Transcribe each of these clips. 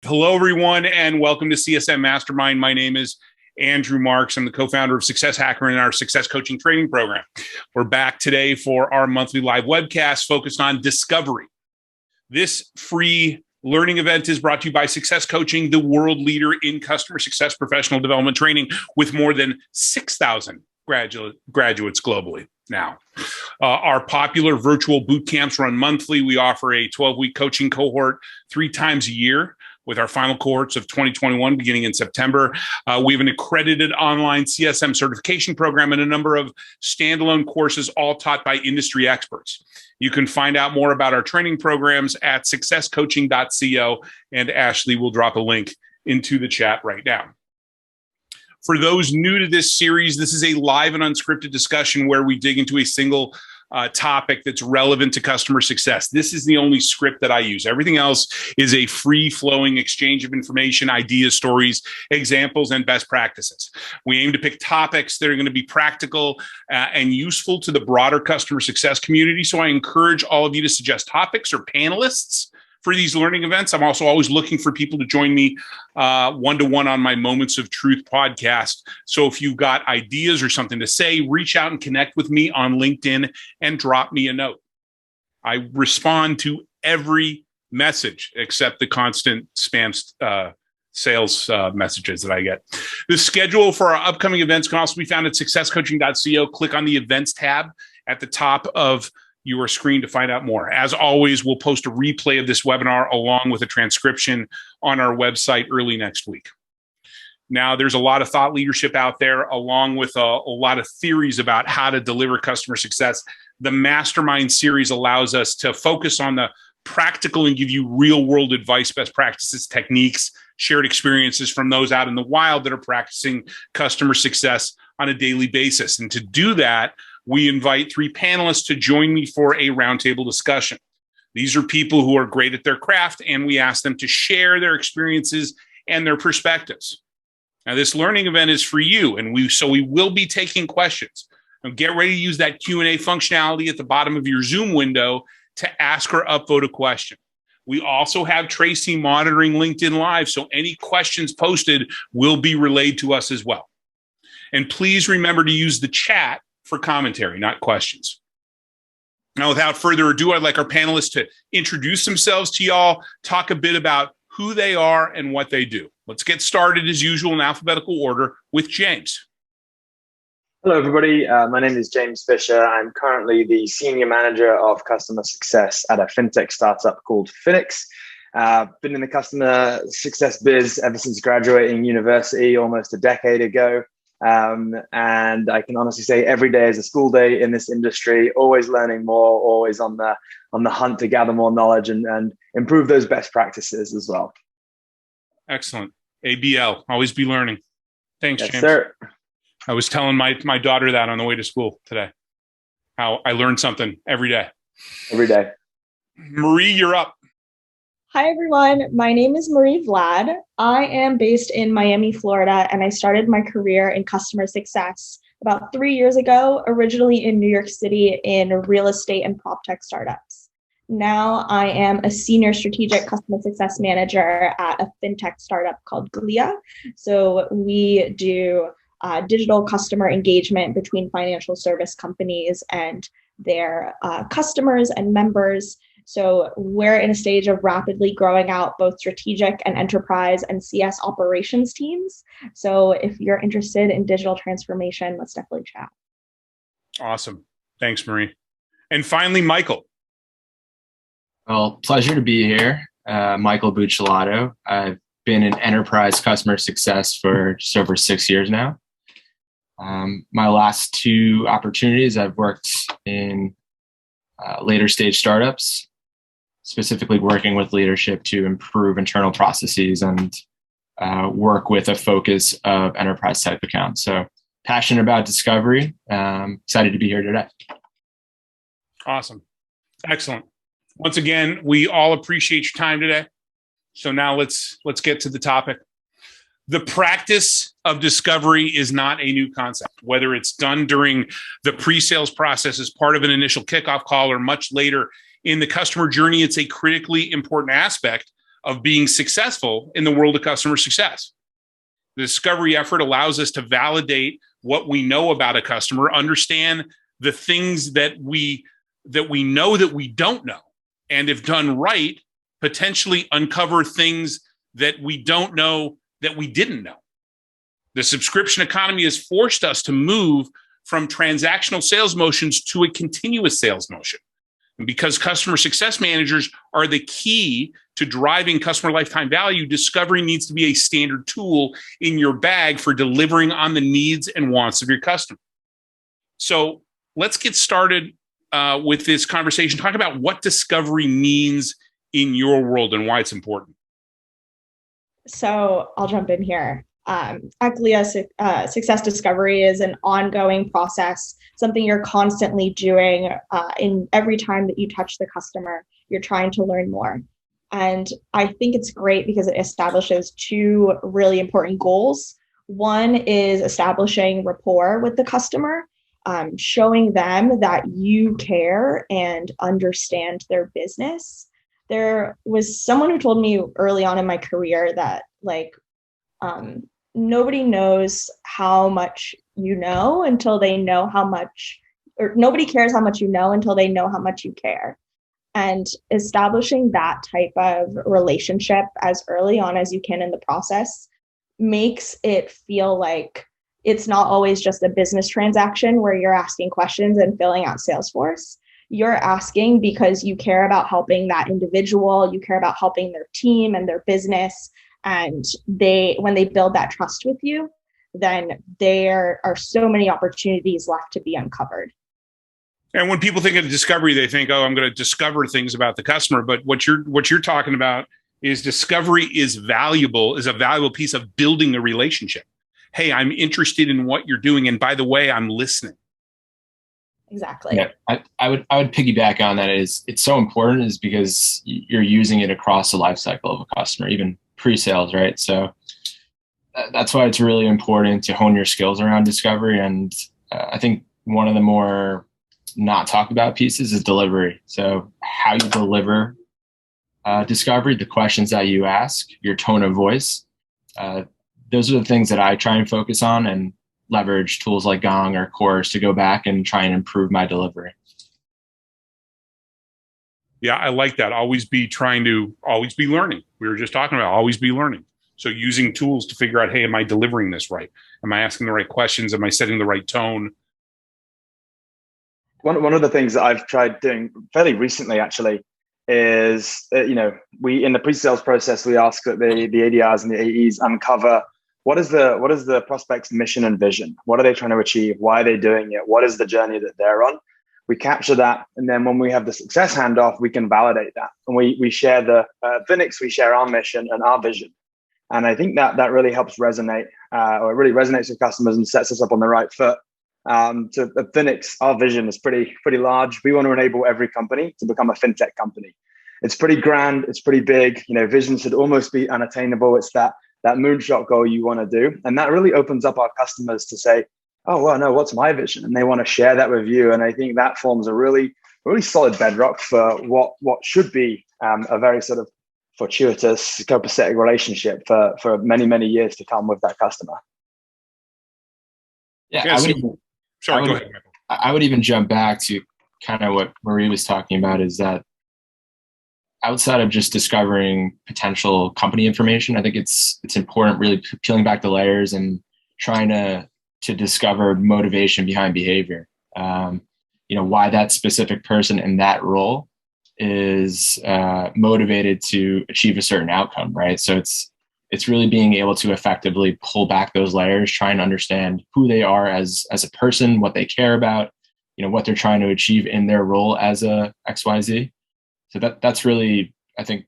Hello, everyone, and welcome to CSM Mastermind. My name is Andrew Marks. I'm the co-founder of Success Hacker and our success coaching training program. We're back today for our monthly live webcast focused on discovery. This free learning event is brought to you by Success Coaching, the world leader in customer success professional development training with more than 6,000 graduates globally now. Our popular virtual boot camps run monthly. We offer a 12-week coaching cohort 3 times a year, with our final cohorts of 2021 beginning in September. We have an accredited online CSM certification program and a number of standalone courses, all taught by industry experts. You can find out more about our training programs at successcoaching.co, and Ashley will drop a link into the chat right now. For those new to this series, this is a live and unscripted discussion where we dig into a single topic that's relevant to customer success. This is the only script that I use. Everything else is a free-flowing exchange of information, ideas, stories, examples, and best practices. We aim to pick topics that are going to be practical and useful to the broader customer success community. So I encourage all of you to suggest topics or panelists for these learning events. I'm also always looking for people to join me one-to-one on my Moments of Truth podcast. So if you've got ideas or something to say, reach out and connect with me on LinkedIn and drop me a note. I respond to every message except the constant spam sales messages that I get. The schedule for our upcoming events can also be found at successcoaching.co. Click on the events tab at the top of your screen to find out more. As always, we'll post a replay of this webinar along with a transcription on our website early next week. Now, there's a lot of thought leadership out there, along with a lot of theories about how to deliver customer success. The Mastermind series allows us to focus on the practical and give you real-world advice, best practices, techniques, shared experiences from those out in the wild that are practicing customer success on a daily basis. And to do that, we invite 3 panelists to join me for a roundtable discussion. These are people who are great at their craft, and we ask them to share their experiences and their perspectives. Now, this learning event is for you, and we will be taking questions. Now, get ready to use that Q&A functionality at the bottom of your Zoom window to ask or upvote a question. We also have Tracy monitoring LinkedIn Live, so any questions posted will be relayed to us as well. And please remember to use the chat for commentary, not questions. Now, without further ado, I'd like our panelists to introduce themselves to y'all, talk a bit about who they are and what they do. Let's get started as usual in alphabetical order with James. Hello, everybody. My name is James Fisher. I'm currently the Senior Manager of Customer Success at a fintech startup called Phoenix. Been in the customer success biz ever since graduating university almost a decade ago. And I can honestly say every day is a school day in this industry, always learning more, always on the hunt to gather more knowledge and improve those best practices as well. Excellent. ABL, always be learning. Thanks, Yes, James. sir. I was telling my daughter that on the way to school today, how I learned something every day. Every day. Marie, you're up. Hi, everyone. My name is Marie Vlad. I am based in Miami, Florida, and I started my career in customer success about 3 years ago, originally in New York City in real estate and prop tech startups. Now I am a senior strategic customer success manager at a fintech startup called Glia. So we do digital customer engagement between financial service companies and their customers and members. So we're in a stage of rapidly growing out both strategic and enterprise and CS operations teams. So if you're interested in digital transformation, let's definitely chat. Awesome. Thanks, Marie. And finally, Michael. Well, pleasure to be here. Michael Buccellato. I've been in enterprise customer success for just over 6 years now. My last 2 opportunities, I've worked in later stage startups, specifically working with leadership to improve internal processes and work with a focus of enterprise type accounts. So passionate about discovery. Excited to be here today. Awesome. Excellent. Once again, we all appreciate your time today. So now let's get to the topic. The practice of discovery is not a new concept, whether it's done during the pre-sales process as part of an initial kickoff call or much later in the customer journey. It's a critically important aspect of being successful in the world of customer success. The discovery effort allows us to validate what we know about a customer, understand the things that we know that we don't know, and if done right, potentially uncover things that we don't know that we didn't know. The subscription economy has forced us to move from transactional sales motions to a continuous sales motion. And because customer success managers are the key to driving customer lifetime value, discovery needs to be a standard tool in your bag for delivering on the needs and wants of your customer. So let's get started with this conversation. Talk about what discovery means in your world and why it's important. So I'll jump in here. At Glia, success discovery is an ongoing process, something you're constantly doing in every time that you touch the customer. You're trying to learn more. And I think it's great because it establishes two really important goals. One is establishing rapport with the customer, showing them that you care and understand their business. There was someone who told me early on in my career that nobody knows how much you know until they know how much, or nobody cares how much you know until they know how much you care. And establishing that type of relationship as early on as you can in the process makes it feel like it's not always just a business transaction where you're asking questions and filling out Salesforce. You're asking because you care about helping that individual, you care about helping their team and their business. And when they build that trust with you, then there are so many opportunities left to be uncovered. And when people think of discovery, they think, oh, I'm going to discover things about the customer. But what you're talking about is discovery is a valuable piece of building a relationship. Hey, I'm interested in what you're doing. And by the way, I'm listening. Exactly. Yeah, I would piggyback on that. It's so important is because you're using it across the life cycle of a customer, even pre-sales, right? So that's why it's really important to hone your skills around discovery. And I think one of the more not talked about pieces is delivery. So how you deliver discovery, the questions that you ask, your tone of voice, those are the things that I try and focus on and leverage tools like Gong or Course to go back and try and improve my delivery. Yeah, I like that. Always be learning. We were just talking about always be learning. So using tools to figure out, hey, am I delivering this right? Am I asking the right questions? Am I setting the right tone? One of the things that I've tried doing fairly recently, actually, is we in the pre-sales process we ask that the ADRs and the AEs uncover what is the prospect's mission and vision. What are they trying to achieve? Why are they doing it? What is the journey that they're on? We capture that, and then when we have the success handoff, we can validate that, and we share the Phoenix. We share our mission and our vision, and I think that really helps resonate, or it really resonates with customers and sets us up on the right foot. To Phoenix, our vision is pretty large. We want to enable every company to become a fintech company. It's pretty grand. It's pretty big. Vision should almost be unattainable. It's that moonshot goal you want to do, and that really opens up our customers to say, oh, well, no, what's my vision? And they want to share that with you. And I think that forms a really solid bedrock for what should be a very sort of fortuitous, copacetic relationship for many, many years to come with that customer. Yeah, Go ahead, Michael. I would even jump back to kind of what Marie was talking about, is that outside of just discovering potential company information, I think it's important really peeling back the layers and trying to discover motivation behind behavior. Why that specific person in that role is motivated to achieve a certain outcome, right? So it's really being able to effectively pull back those layers, try and understand who they are as a person, what they care about, what they're trying to achieve in their role as a XYZ. So that's really, I think,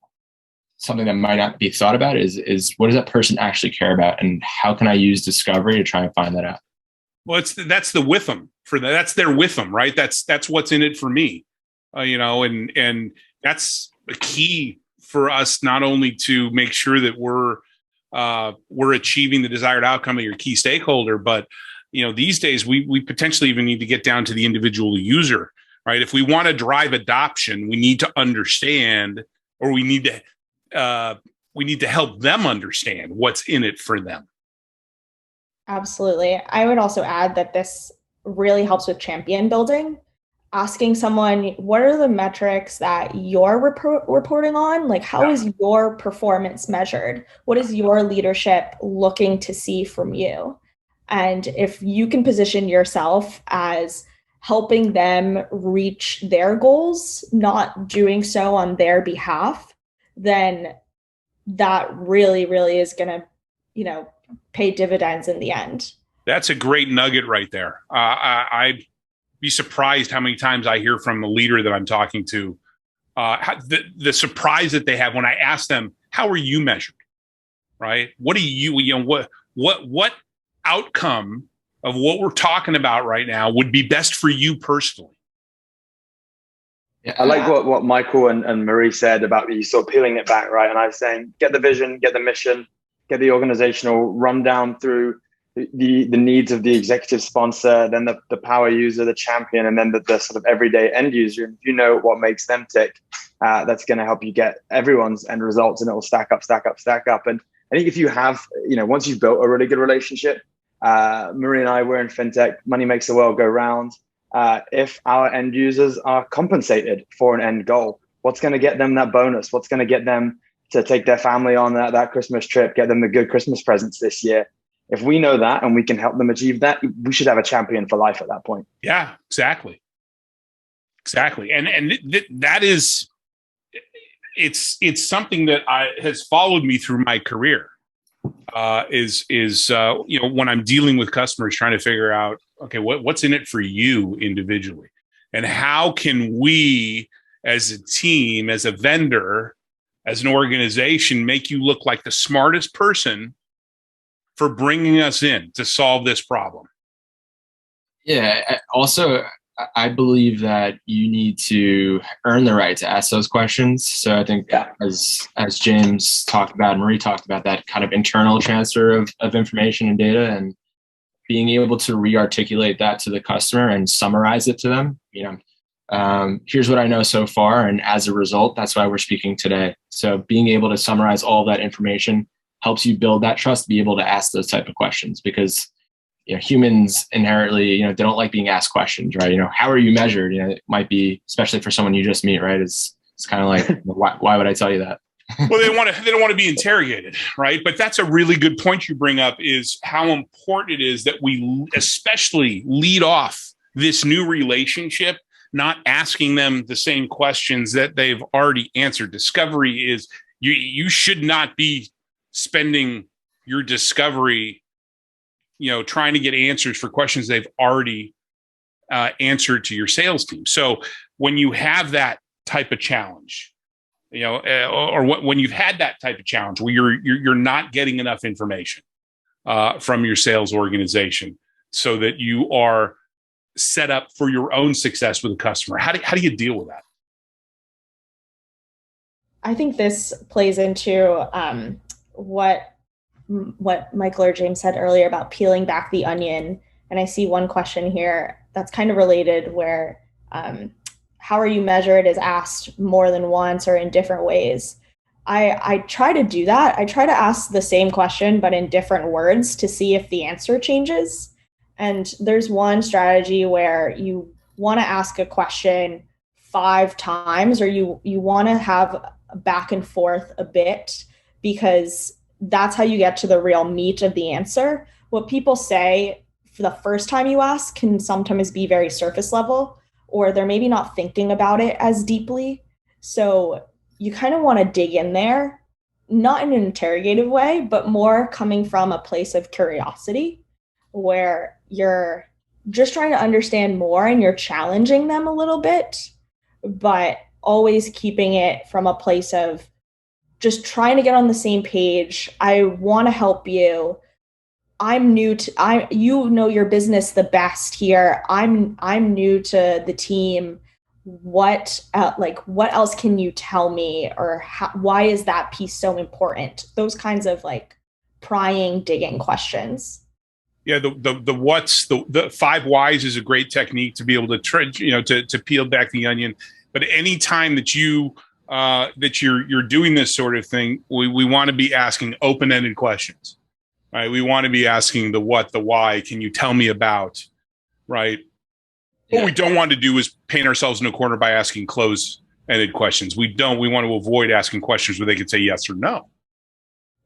something that might not be thought about is what does that person actually care about, and how can I use discovery to try and find that out? Well, that's the with them for that. That's their with them, right? That's what's in it for me, and that's a key for us, not only to make sure that we're achieving the desired outcome of your key stakeholder, but these days we potentially even need to get down to the individual user, right? If we want to drive adoption, we need to understand, or we need to we need to help them understand what's in it for them. Absolutely. I would also add that this really helps with champion building. Asking someone, what are the metrics that you're reporting on? Like, how is your performance measured? What is your leadership looking to see from you? And if you can position yourself as helping them reach their goals, not doing so on their behalf, then that really, really is going to, pay dividends in the end. That's a great nugget right there. I'd be surprised how many times I hear from the leader that I'm talking to, the surprise that they have when I ask them, how are you measured? Right? What do what outcome of what we're talking about right now would be best for you personally? Yeah, I like what Michael and Marie said about the sort of peeling it back, right? And I was saying, get the vision, get the mission, get the organizational rundown through the needs of the executive sponsor, then the power user, the champion, and then the sort of everyday end user. And if you know what makes them tick, that's going to help you get everyone's end results, and it will stack up. And I think if you have, once you've built a really good relationship, Marie and I, we're in fintech, money makes the world go round. If our end users are compensated for an end goal, what's going to get them that bonus? What's going to get them to take their family on that Christmas trip, get them the good Christmas presents this year? If we know that and we can help them achieve that, we should have a champion for life at that point. Yeah, exactly. And that is, it's something that has followed me through my career. When I'm dealing with customers, trying to figure out, okay, what's in it for you individually, and how can we, as a team, as a vendor, as an organization, make you look like the smartest person for bringing us in to solve this problem? Yeah. Also, I believe that you need to earn the right to ask those questions. So I think as James talked about, Marie talked about, that kind of internal transfer of information and data, and being able to re-articulate that to the customer and summarize it to them. Here's what I know so far, and as a result, that's why we're speaking today. So being able to summarize all that information helps you build that trust, be able to ask those type of questions, because humans inherently, they don't like being asked questions, right? How are you measured? It might be, especially for someone you just meet, right? It's kind of like, why would I tell you that? Well, they don't want to be interrogated, right? But that's a really good point you bring up, is how important it is that we especially lead off this new relationship, not asking them the same questions that they've already answered. Discovery is, you should not be spending your discovery, trying to get answers for questions they've already answered to your sales team. So when you have that type of challenge, when you've had that type of challenge where you're not getting enough information from your sales organization, so that you are set up for your own success with a customer, how do you deal with that? I think this plays into what Michael or James said earlier about peeling back the onion. And I see one question here that's kind of related, where how are you measured is asked more than once or in different ways. I try to do that. I try to ask the same question, but in different words, to see if the answer changes. And there's one strategy where you want to ask a question 5 times, or you want to have back and forth a bit, because that's how you get to the real meat of the answer. What people say for the first time you ask can sometimes be very surface level, or they're maybe not thinking about it as deeply. So you kind of want to dig in there, not in an interrogative way, but more coming from a place of curiosity, where you're just trying to understand more and you're challenging them a little bit, but always keeping it from a place of just trying to get on the same page. I want to help you. I'm new to, your business the best here. I'm new to the team. What else can you tell me? Or why is that piece so important? Those kinds of prying, digging questions. Yeah, the 5 whys is a great technique to be able to to peel back the onion. But any time that you that you're doing this sort of thing, we want to be asking open-ended questions, right? We want to be asking the what, the why. Can you tell me about, right? What we don't want to do is paint ourselves in a corner by asking closed-ended questions. We want to avoid asking questions where they can say yes or no,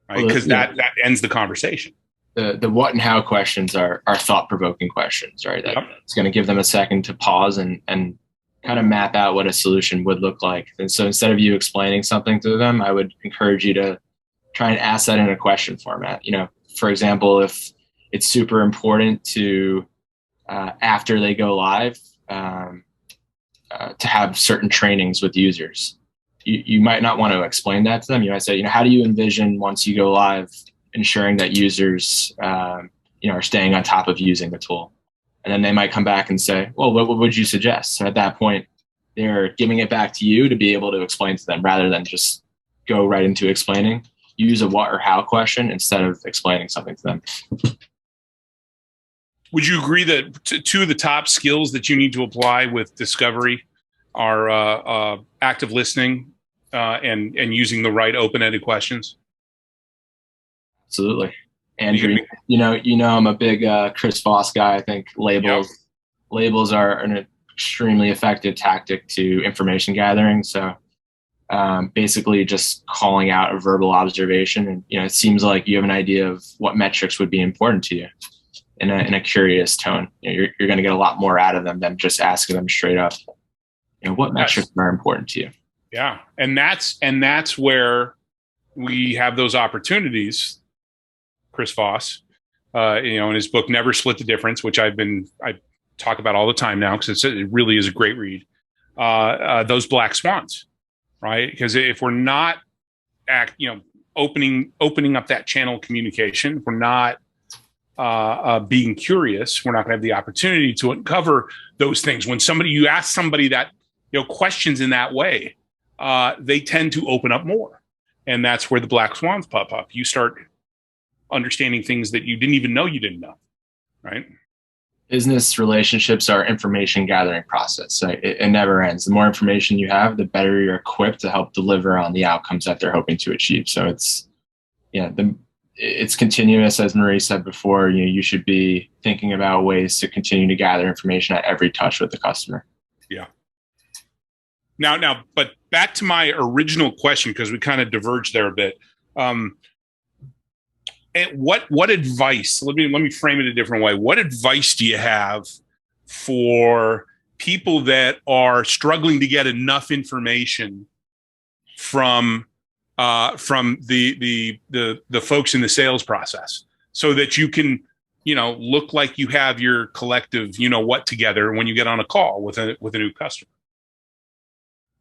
right? Because that ends the conversation. The what and how questions are thought-provoking questions, right? It's going to give them a second to pause and kind of map out what a solution would look like. And so instead of you explaining something to them, I would encourage you to try and ask that in a question format. For example, if it's super important to, after they go live, to have certain trainings with users, you might not want to explain that to them. You might say, how do you envision once you go live, ensuring that users, are staying on top of using the tool? And then they might come back and say, well, what would you suggest? So at that point, they're giving it back to you to be able to explain to them rather than just go right into explaining. Use a what or how question instead of explaining something to them. Would you agree that two of the top skills that you need to apply with discovery are active listening and using the right open-ended questions? Absolutely. Andrew, I'm a big Chris Voss guy. I think labels are an extremely effective tactic to information gathering. So basically just calling out a verbal observation. And, it seems like you have an idea of what metrics would be important to you in a curious tone. You're going to get a lot more out of them than just asking them straight up, what metrics are important to you? Yeah. And that's where we have those opportunities. Chris Voss, in his book, Never Split the Difference, which I talk about all the time now because it really is a great read. Those black swans, right? Because if we're not opening up that channel of communication, if we're not being curious, we're not going to have the opportunity to uncover those things. When you ask somebody that, questions in that way, they tend to open up more. And that's where the black swans pop up. You start understanding things that you didn't even know you didn't know, right? Business relationships are information gathering process. So it never ends. The more information you have, the better you're equipped to help deliver on the outcomes that they're hoping to achieve. So it's continuous, as Marie said before. You should be thinking about ways to continue to gather information at every touch with the customer. Yeah. Now, but back to my original question, because we kind of diverged there a bit. And what advice? Let me frame it a different way. What advice do you have for people that are struggling to get enough information from the folks in the sales process, so that you can look like you have your collective what together when you get on a call with a new customer?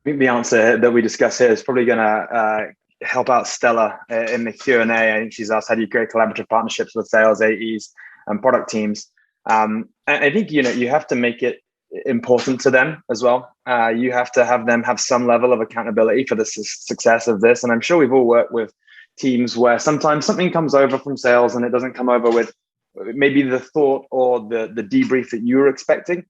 I think the answer that we discuss here is probably going to help out Stella in the Q&A. I think she's asked, how do you create collaborative partnerships with sales, AEs, and product teams? And I think, you have to make it important to them as well. You have to have them have some level of accountability for the success of this. And I'm sure we've all worked with teams where sometimes something comes over from sales and it doesn't come over with maybe the thought or the debrief that you were expecting.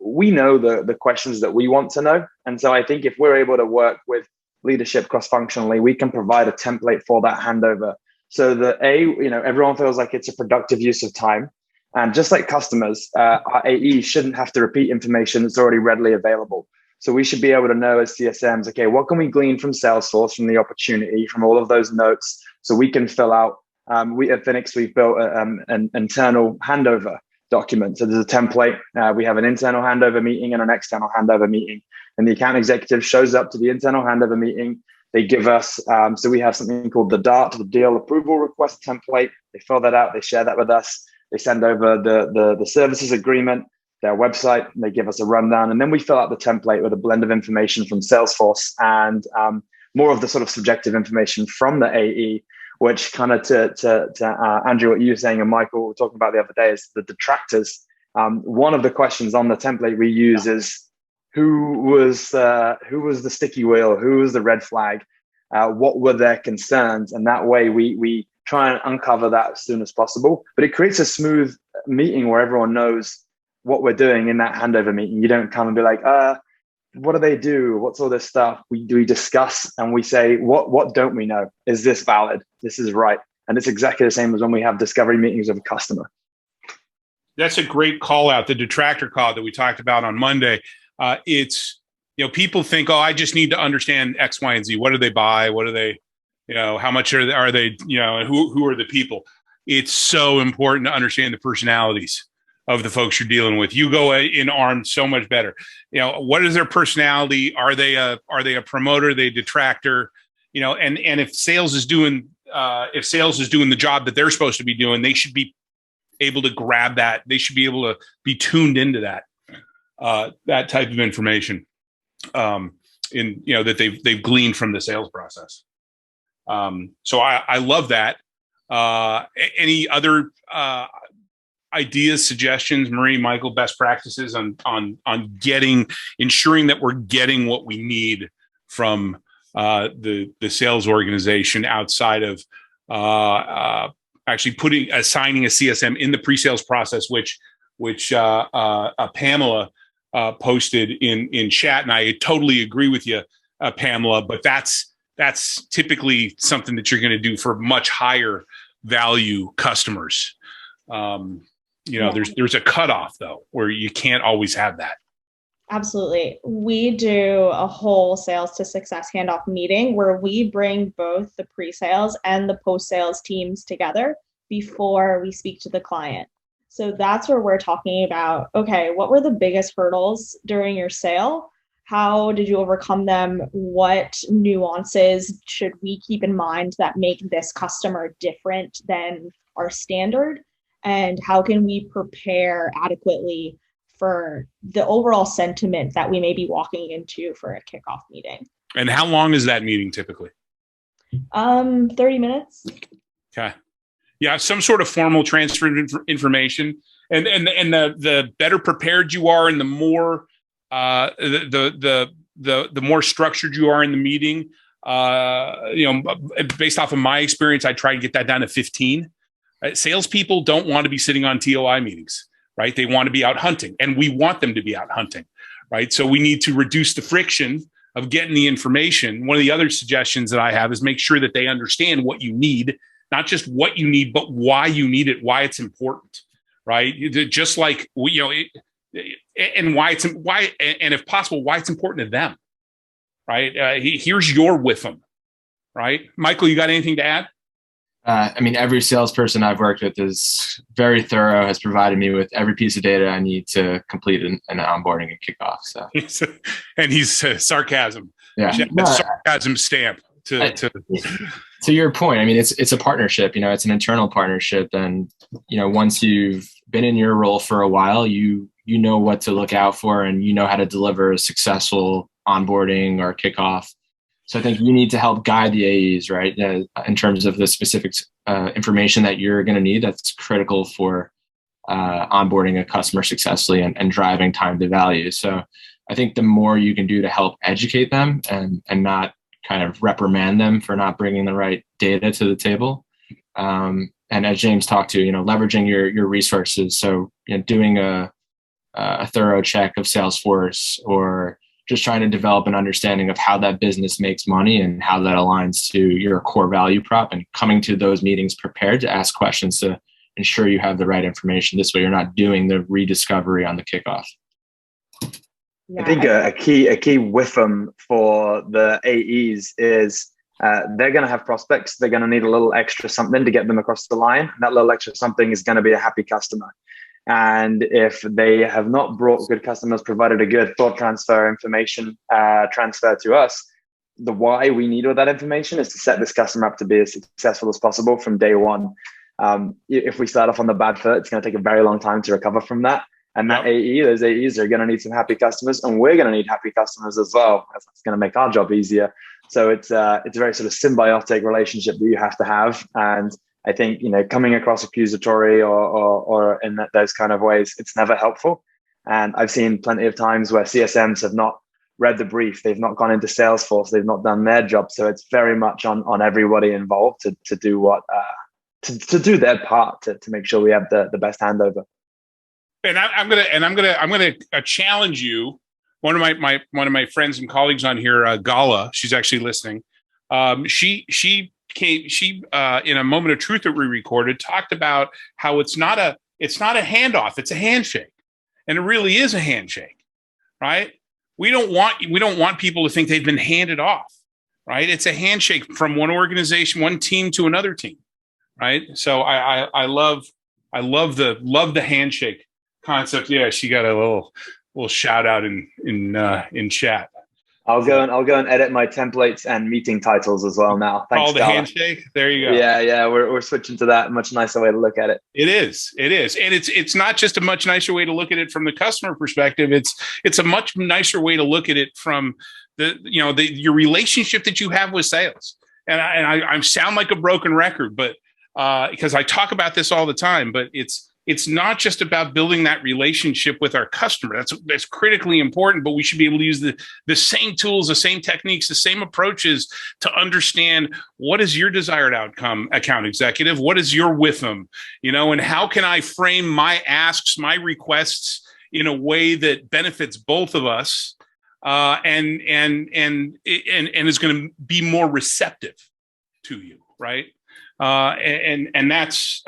We know the questions that we want to know. And so I think if we're able to work with leadership cross-functionally, we can provide a template for that handover so that everyone feels like it's a productive use of time. And just like customers, our AEs shouldn't have to repeat information that's already readily available. So we should be able to know as CSMs, okay, what can we glean from Salesforce, from the opportunity, from all of those notes, so we can fill out. We at Phoenix, we've built an internal handover document. So there's a template. We have an internal handover meeting and an external handover meeting. And the account executive shows up to the internal handover meeting. They give us, so we have something called the DART, the Deal Approval Request Template. They fill that out. They share that with us. They send over the services agreement, their website, and they give us a rundown. And then we fill out the template with a blend of information from Salesforce and more of the sort of subjective information from the AE, which kind of to Andrew, what you were saying, and Michael were talking about the other day, is the detractors. One of the questions on the template we use is, who was the sticky wheel? Who was the red flag? What were their concerns? And that way we try and uncover that as soon as possible. But it creates a smooth meeting where everyone knows what we're doing in that handover meeting. You don't come and be like, what do they do? What's all this stuff? We discuss and we say, what don't we know? Is this valid? This is right. And it's exactly the same as when we have discovery meetings with a customer. That's a great call out. The detractor call that we talked about on Monday. It's, people think, oh, I just need to understand X, Y, and Z. What do they buy? What do they, how much are they, who are the people? It's so important to understand the personalities of the folks you're dealing with. You go in armed so much better. What is their personality? Are they a promoter? Are they a detractor? And if sales is doing the job that they're supposed to be doing, they should be able to grab that. They should be able to be tuned into that type of information, that they've gleaned from the sales process. So I love that. Any other ideas, suggestions, Marie, Michael, best practices on ensuring that we're getting what we need from the sales organization outside of actually assigning a CSM in the pre-sales process, which Pamela posted in chat, and I totally agree with you, Pamela. But that's typically something that you're going to do for much higher value customers. There's a cutoff though, where you can't always have that. Absolutely. We do a whole sales to success handoff meeting where we bring both the pre-sales and the post-sales teams together before we speak to the client. So that's where we're talking about, okay, what were the biggest hurdles during your sale? How did you overcome them? What nuances should we keep in mind that make this customer different than our standard? And how can we prepare adequately for the overall sentiment that we may be walking into for a kickoff meeting? And how long is that meeting typically? 30 minutes. Okay. Yeah, some sort of formal transfer of information. And the better prepared you are, and the more the more structured you are in the meeting, based off of my experience, I try to get that down to 15. Salespeople don't want to be sitting on TOI meetings, right? They want to be out hunting, and we want them to be out hunting, right? So we need to reduce the friction of getting the information. One of the other suggestions that I have is make sure that they understand what you need, not just what you need, but why you need it, why it's important, right? Just like, and why and if possible, why it's important to them, right? Here's your with them, right? Michael, you got anything to add? Every salesperson I've worked with is very thorough, has provided me with every piece of data I need to complete an onboarding and kickoff. So, and he's sarcasm. Yeah, sarcasm stamp to your point. It's a partnership. It's an internal partnership, and once you've been in your role for a while, you know what to look out for, and you know how to deliver a successful onboarding or kickoff. So I think you need to help guide the AEs, right, in terms of the specific information that you're going to need that's critical for onboarding a customer successfully and driving time to value. So I think the more you can do to help educate them and not kind of reprimand them for not bringing the right data to the table. And as James talked to, leveraging your resources. So doing a thorough check of Salesforce, or just trying to develop an understanding of how that business makes money and how that aligns to your core value prop, and coming to those meetings prepared to ask questions to ensure you have the right information. This way you're not doing the rediscovery on the kickoff. Yeah, I think a key with them for the AEs is they're going to have prospects. They're going to need a little extra something to get them across the line. That little extra something is going to be a happy customer. And if they have not brought good customers, provided a good thought transfer information transfer to us, the why we need all that information is to set this customer up to be as successful as possible from day one. If we start off on the bad foot, it's going to take a very long time to recover from that. And that those AEs are going to need some happy customers, and we're going to need happy customers as well. That's going to make our job easier. So it's a very sort of symbiotic relationship that you have to have. And I think, coming across accusatory or in those kind of ways, it's never helpful. And I've seen plenty of times where CSMs have not read the brief. They've not gone into Salesforce. They've not done their job. So it's very much on everybody involved to do what, to do their part to make sure we have the best handover. And I'm gonna challenge you one of my friends and colleagues on here, Gala, she's actually listening. She in a moment of truth that we recorded, talked about how it's not a handoff, it's a handshake, and it really is a handshake, right? We don't want people to think they've been handed off, right? It's a handshake from one organization, one team to another team, right? So I love the handshake concept. Yeah, she got a little shout out in chat. I'll go and edit my templates and meeting titles as well now. Thanks, the handshake. There you go. Yeah. We're switching to that. Much nicer way to look at it. It is, and it's not just a much nicer way to look at it from the customer perspective. It's a much nicer way to look at it from your relationship that you have with sales. And I sound like a broken record, but because I talk about this all the time, but it's not just about building that relationship with our customer. That's critically important, but we should be able to use the same tools, the same techniques, the same approaches to understand what is your desired outcome, account executive, what is your with them, and how can I frame my asks, my requests in a way that benefits both of us, and is going to be more receptive to you, right? And that's,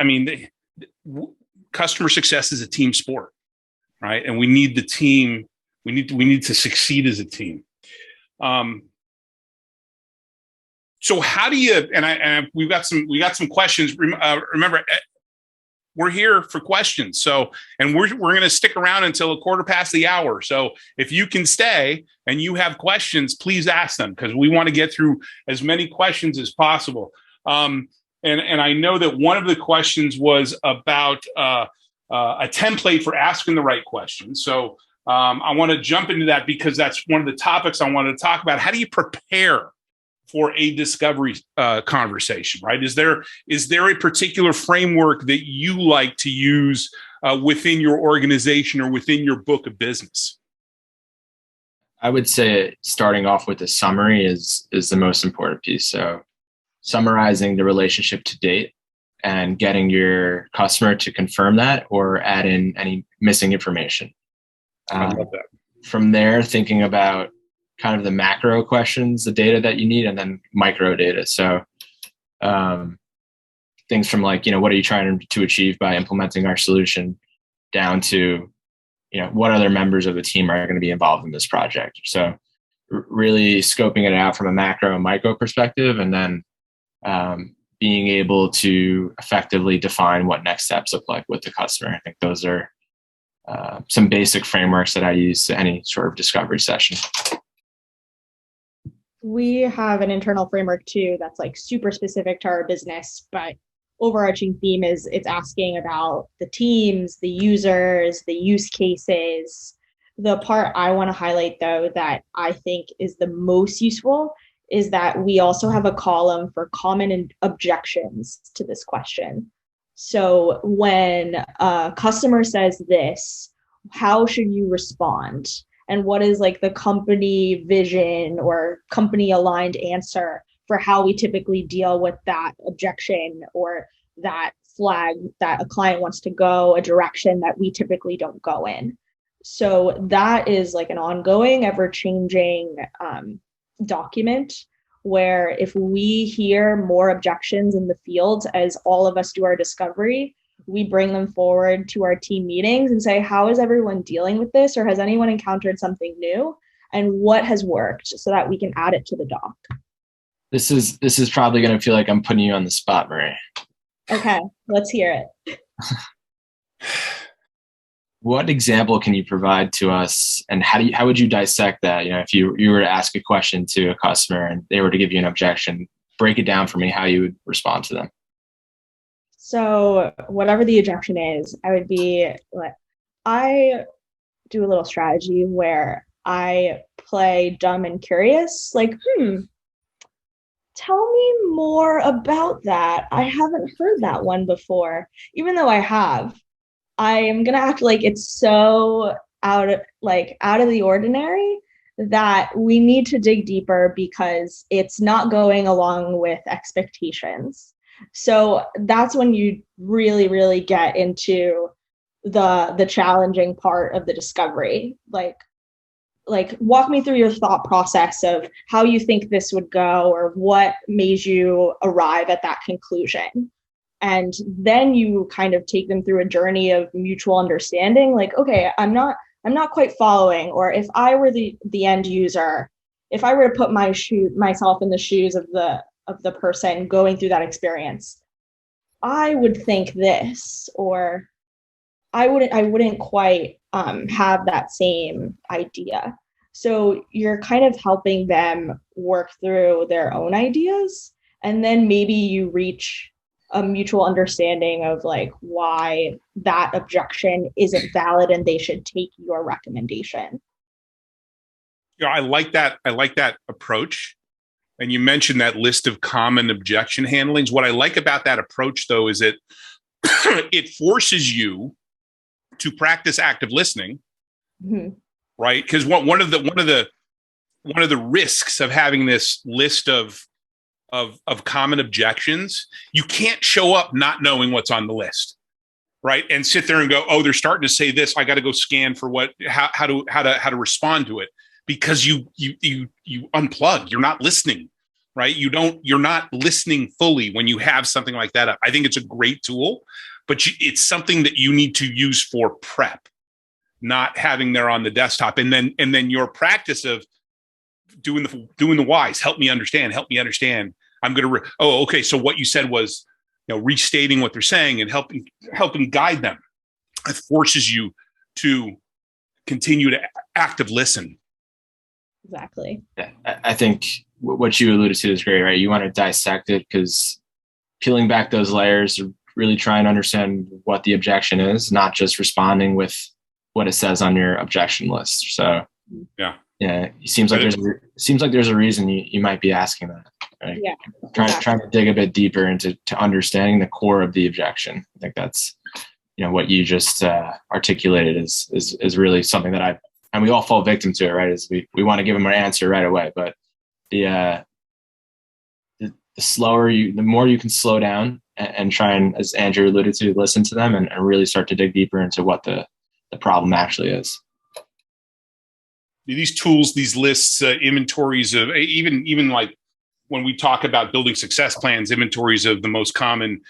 customer success is a team sport, right? And we need the team. We need to succeed as a team. So how do you? And we got some questions. Remember, we're here for questions. So, and we're going to stick around until 1:15. So if you can stay and you have questions, please ask them, because we want to get through as many questions as possible. And I know that one of the questions was about a template for asking the right questions. So I want to jump into that, because that's one of the topics I wanted to talk about. How do you prepare for a discovery conversation, right? Is there a particular framework that you like to use within your organization or within your book of business? I would say starting off with a summary is the most important piece. So summarizing the relationship to date and getting your customer to confirm that or add in any missing information. I love that. From there, thinking about kind of the macro questions, the data that you need, and then micro data. So things from like, what are you trying to achieve by implementing our solution, down to, what other members of the team are going to be involved in this project. So really scoping it out from a macro and micro perspective, and then being able to effectively define what next steps look like with the customer. I think those are some basic frameworks that I use to any sort of discovery session. We have an internal framework too that's like super specific to our business, but overarching theme is it's asking about the teams, the users, the use cases. The part I want to highlight though that I think is the most useful is that we also have a column for common objections to this question. So when a customer says this, how should you respond? And what is like the company vision or company aligned answer for how we typically deal with that objection or that flag that a client wants to go a direction that we typically don't go in? So that is like an ongoing, ever-changing document, where if we hear more objections in the field as all of us do our discovery, we bring them forward to our team meetings and say, how is everyone dealing with this? Or has anyone encountered something new? And what has worked, so that we can add it to the doc? This is probably going to feel like I'm putting you on the spot, Marie. Okay, let's hear it. What example can you provide to us, and how would you dissect that? If you were to ask a question to a customer and they were to give you an objection, break it down for me how you would respond to them. So whatever the objection is, I do a little strategy where I play dumb and curious, like, tell me more about that. I haven't heard that one before, even though I have. I am going to act like it's so out of the ordinary that we need to dig deeper, because it's not going along with expectations. So that's when you really, really get into the challenging part of the discovery. Like, like walk me through your thought process of how you think this would go or what made you arrive at that conclusion. And then you kind of take them through a journey of mutual understanding. Like, okay, I'm not quite following. Or if I were the end user, if I were to put myself in the shoes of the person going through that experience, I would think this, or I wouldn't quite have that same idea. So you're kind of helping them work through their own ideas, and then maybe you reach a mutual understanding of like why that objection isn't valid and they should take your recommendation. Yeah, I like that. I like that approach. And you mentioned that list of common objection handlings. What I like about that approach, though, is that it forces you to practice active listening, right? Because one of the risks of having this list of common objections, you can't show up not knowing what's on the list, right? And sit there and go, oh, they're starting to say this. I got to go scan for how to respond to it, because you unplug. You're not listening, right? You're not listening fully when you have something like that up. I think it's a great tool, but it's something that you need to use for prep, not having there on the desktop. And then your practice of doing the whys. Help me understand. I'm going to, okay. So what you said was, restating what they're saying and helping guide them. It forces you to continue to active listen. Exactly. I think what you alluded to is great, right? You want to dissect it, because peeling back those layers, really try and understand what the objection is, not just responding with what it says on your objection list. So yeah, it seems like there's a reason you might be asking that. Right? Yeah, trying to dig a bit deeper into understanding the core of the objection. I think that's what you just articulated is really something that and we all fall victim to it, right? Is we want to give them an answer right away, but the more you can slow down and try and, as Andrew alluded to, listen to them and really start to dig deeper into what the problem actually is. These tools, these lists, inventories of even like when we talk about building success plans, inventories of the most common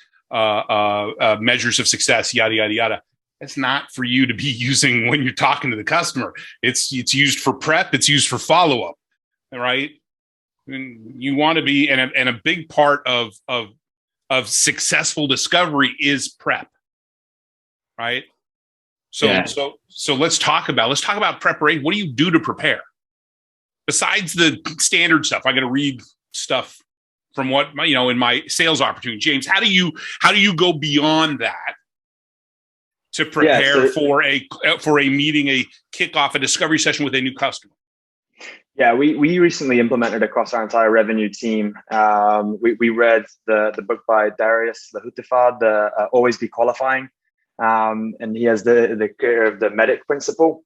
measures of success, yada, yada, yada. It's not for you to be using when you're talking to the customer. It's used for prep. It's used for follow-up, right? And you want to be, and a big part of successful discovery is prep, right? So let's talk about preparation. What do you do to prepare? Besides the standard stuff, I got to read stuff from what in my sales opportunity. James, how do you go beyond that to prepare for a meeting, a kickoff, a discovery session with a new customer? Yeah, we recently implemented across our entire revenue team. We read the book by Darius Lahutifad, Always Be Qualifying, and he has the MEDIC principle.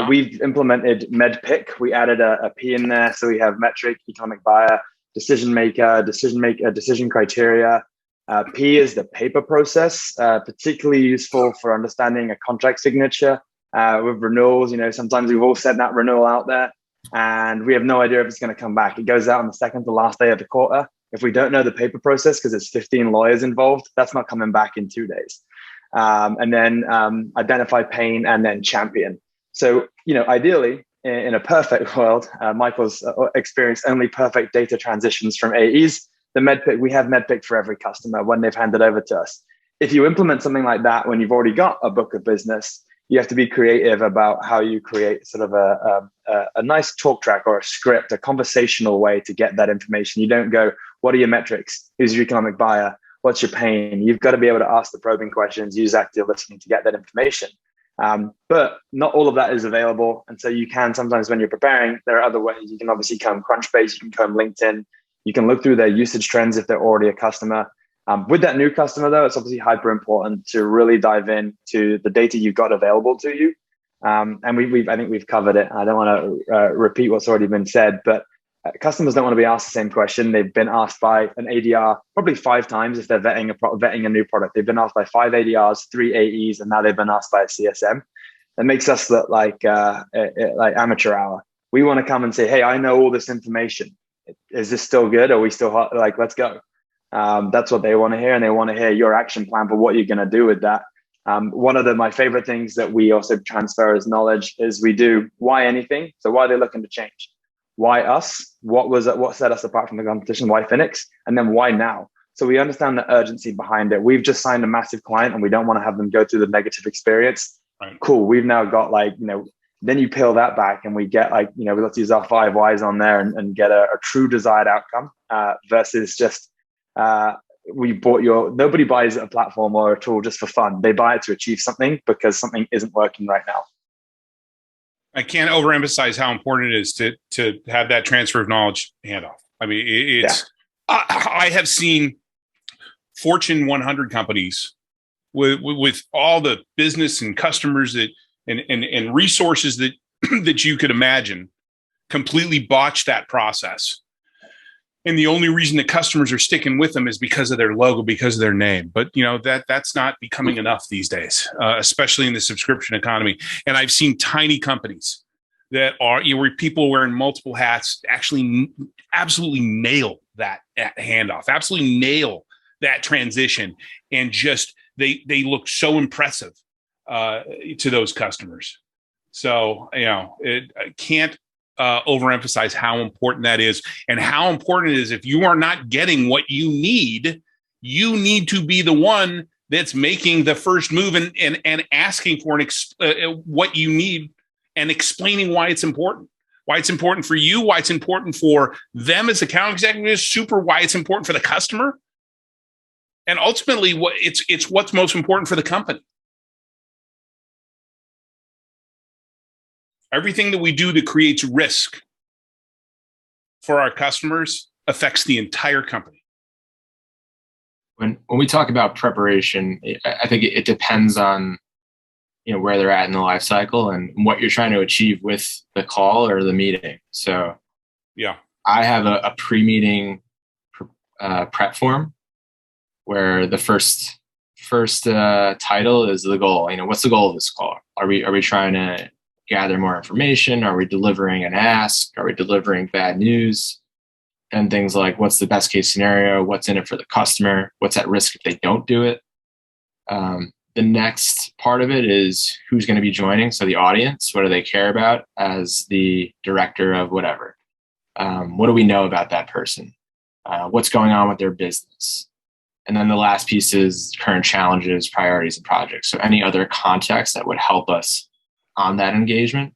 We've implemented MEDPIC. We added a P in there, so we have metric, economic buyer, decision maker, decision criteria. P is the paper process, particularly useful for understanding a contract signature with renewals. Sometimes we've all sent that renewal out there and we have no idea if it's going to come back. It goes out on the second to last day of the quarter. If we don't know the paper process, because there's 15 lawyers involved, that's not coming back in 2 days. And then identify pain and then champion. So, ideally, in a perfect world, Michael's experienced only perfect data transitions from AEs. The MEDPIC, we have MEDPIC for every customer when they've handed over to us. If you implement something like that when you've already got a book of business, you have to be creative about how you create sort of a nice talk track or a script, a conversational way to get that information. You don't go, what are your metrics? Who's your economic buyer? What's your pain? You've got to be able to ask the probing questions, use active listening to get that information. But not all of that is available. And so you can sometimes, when you're preparing, there are other ways. You can obviously comb Crunchbase, you can comb LinkedIn, you can look through their usage trends if they're already a customer. With that new customer, though, it's obviously hyper important to really dive into the data you've got available to you. And I think we've covered it. I don't want to repeat what's already been said, but customers don't want to be asked the same question. They've been asked by an ADR probably 5 times if they're vetting a new product. They've been asked by 5 ADRs, 3 AEs, and now they've been asked by a CSM. That makes us look like amateur hour. We want to come and say, hey, I know all this information. Is this still good? Are we still hot? Like, let's go. That's what they want to hear. And they want to hear your action plan for what you're going to do with that. One of my favorite things that we also transfer as knowledge is we do why anything. So why are they looking to change? Why us? What set us apart from the competition? Why Phoenix? And then why now? So we understand the urgency behind it. We've just signed a massive client and we don't want to have them go through the negative experience. Right. Cool. We've now got then you peel that back and we get let's use our 5 whys on there and get a true desired outcome versus just nobody buys a platform or a tool just for fun. They buy it to achieve something because something isn't working right now. I can't overemphasize how important it is to have that transfer of knowledge handoff. I mean, I have seen Fortune 100 companies with all the business and customers and resources that you could imagine completely botch that process. And the only reason the customers are sticking with them is because of their logo, because of their name. But that's not becoming enough these days, especially in the subscription economy. And I've seen tiny companies that are where people wearing multiple hats actually absolutely nail that handoff, absolutely nail that transition, and just they look so impressive to those customers. So I can't overemphasize how important that is, and how important it is. If you are not getting what you need to be the one that's making the first move and asking for what you need and explaining why it's important. Why it's important for you, why it's important for them as account executives, why it's important for the customer, and ultimately it's what's most important for the company. Everything that we do that creates risk for our customers affects the entire company. When we talk about preparation, I think it depends on where they're at in the life cycle and what you're trying to achieve with the call or the meeting. So yeah, I have a pre-meeting prep form where the first title is the goal. What's the goal of this call? Are we trying to gather more information? Are we delivering an ask? Are we delivering bad news? And things like, what's the best case scenario? What's in it for the customer? What's at risk if they don't do it? The next part of it is who's going to be joining. So the audience, what do they care about as the director of whatever? What do we know about that person? What's going on with their business? And then the last piece is current challenges, priorities, and projects. So any other context that would help us on that engagement.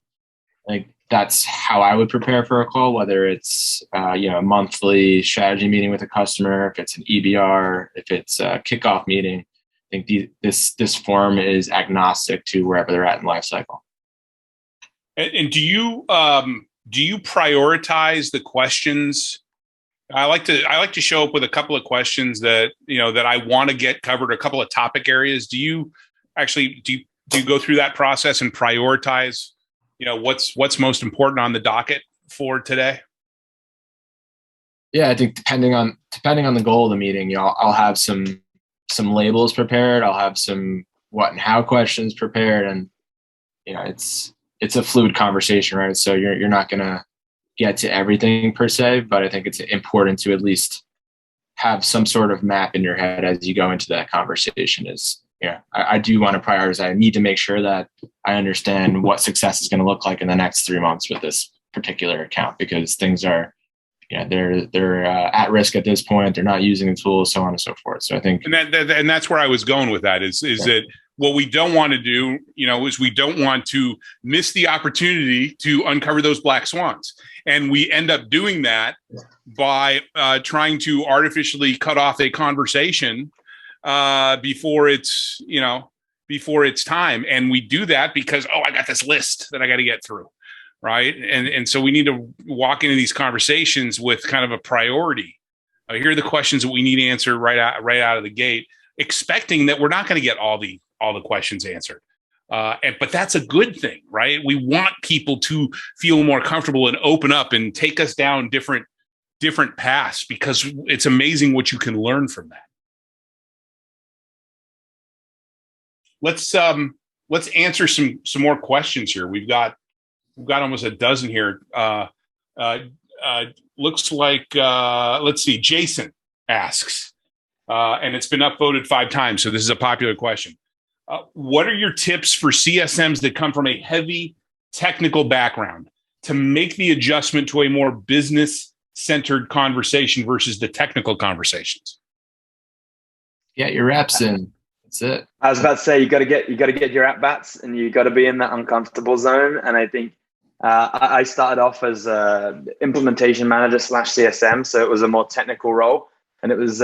Like, that's how I would prepare for a call, whether it's a monthly strategy meeting with a customer, if it's an EBR, if it's a kickoff meeting. I think this form is agnostic to wherever they're at in life cycle. And do you prioritize the questions? I like to show up with a couple of questions that that I want to get covered, a couple of topic areas. Do you go through that process and prioritize what's most important on the docket for today? Yeah, I think depending on the goal of the meeting, I'll have some labels prepared. I'll have some what and how questions prepared, and it's a fluid conversation, right? So you're not going to get to everything per se, but I think it's important to at least have some sort of map in your head as you go into that conversation. I do want to prioritize. I need to make sure that I understand what success is going to look like in the next 3 months with this particular account, because things are, they're at risk at this point. They're not using the tools, so on and so forth. So I think, and that's where I was going with that is that what we don't want to do, is we don't want to miss the opportunity to uncover those black swans. And we end up doing that by trying to artificially cut off a conversation before it's time. And we do that because, I got this list that I got to get through. Right. And so we need to walk into these conversations with kind of a priority. Here are the questions that we need to answer right out of the gate, expecting that we're not going to get all the questions answered. But that's a good thing, right? We want people to feel more comfortable and open up and take us down different paths, because it's amazing what you can learn from that. let's answer some more questions here. We've got almost a dozen here. Looks like let's see. Jason asks, and it's been upvoted 5 times, so this is a popular question. What are your tips for CSMs that come from a heavy technical background to make the adjustment to a more business-centered conversation versus the technical conversations? Get your reps in. That's it. I was about to say you got to get your at bats, and you got to be in that uncomfortable zone. And I think I started off as a implementation manager / CSM, so it was a more technical role, and it was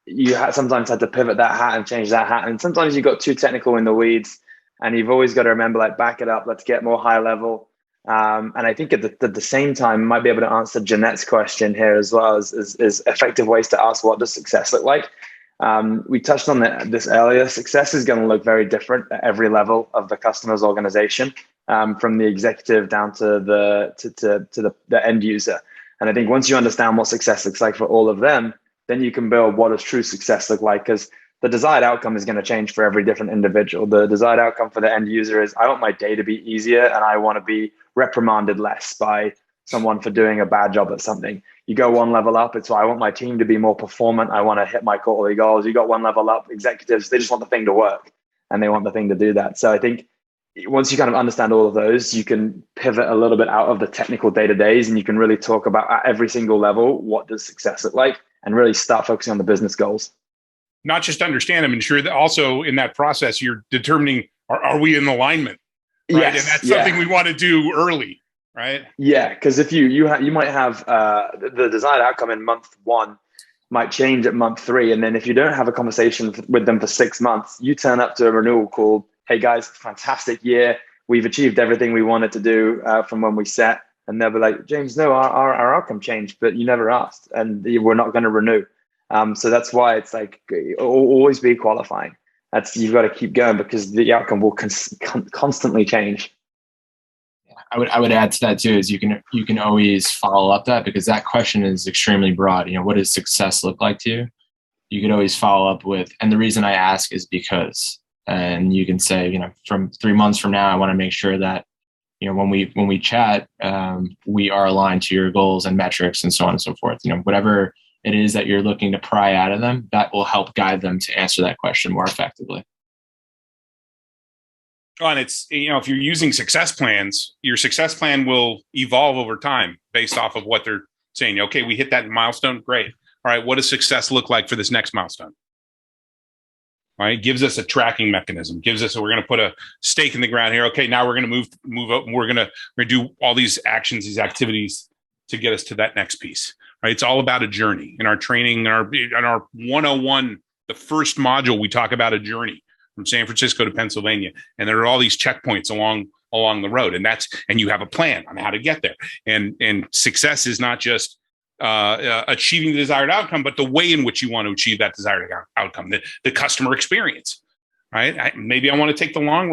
you sometimes had to pivot that hat and change that hat, and sometimes you got too technical in the weeds, and you've always got to remember, like, back it up. Let's get more high level. And I think at the same time, might be able to answer Jeanette's question here as well as effective ways to ask, what does success look like? We touched on this earlier. Success is going to look very different at every level of the customer's organization, from the executive down to the end user. And I think once you understand what success looks like for all of them, then you can build what does true success look like, because the desired outcome is going to change for every different individual. The desired outcome for the end user is, I want my day to be easier, and I want to be reprimanded less by someone for doing a bad job at something. You go one level up, it's, I want my team to be more performant. I want to hit my quarterly goals. You got one level up, executives, they just want the thing to work, and they want the thing to do that. So I think once you kind of understand all of those, you can pivot a little bit out of the technical day-to-days, and you can really talk about at every single level, what does success look like, and really start focusing on the business goals. Not just understand them, ensure that also in that process, you're determining, are we in alignment? Right? Yes, and that's something we want to do early, right? Yeah, because if you might have the desired outcome in month 1 might change at month 3. And then if you don't have a conversation with them for 6 months, you turn up to a renewal call. Hey guys, fantastic year. We've achieved everything we wanted to do from when we set. And they'll be like, James, no, our outcome changed, but you never asked, and we're not going to renew. So that's why it's like, always be qualifying. You've got to keep going, because the outcome will constantly change. I would add to that too, is you can always follow up that, because that question is extremely broad. What does success look like to you? You could always follow up with, and the reason I ask is because, and you can say, from 3 months from now, I want to make sure that, when we chat, we are aligned to your goals and metrics and so on and so forth. Whatever it is that you're looking to pry out of them, that will help guide them to answer that question more effectively. And it's, if you're using success plans, your success plan will evolve over time based off of what they're saying. Okay, we hit that milestone. Great. All right. What does success look like for this next milestone? All right. Gives us a tracking mechanism, we're going to put a stake in the ground here. Okay. Now we're going to move up, and we're going to do all these actions, these activities to get us to that next piece. Right. It's all about a journey. In our training, in our 101, the first module, we talk about a journey from San Francisco to Pennsylvania. And there are all these checkpoints along the road. And you have a plan on how to get there. And success is not just achieving the desired outcome, but the way in which you want to achieve that desired outcome, the customer experience, right? Maybe I want to take the long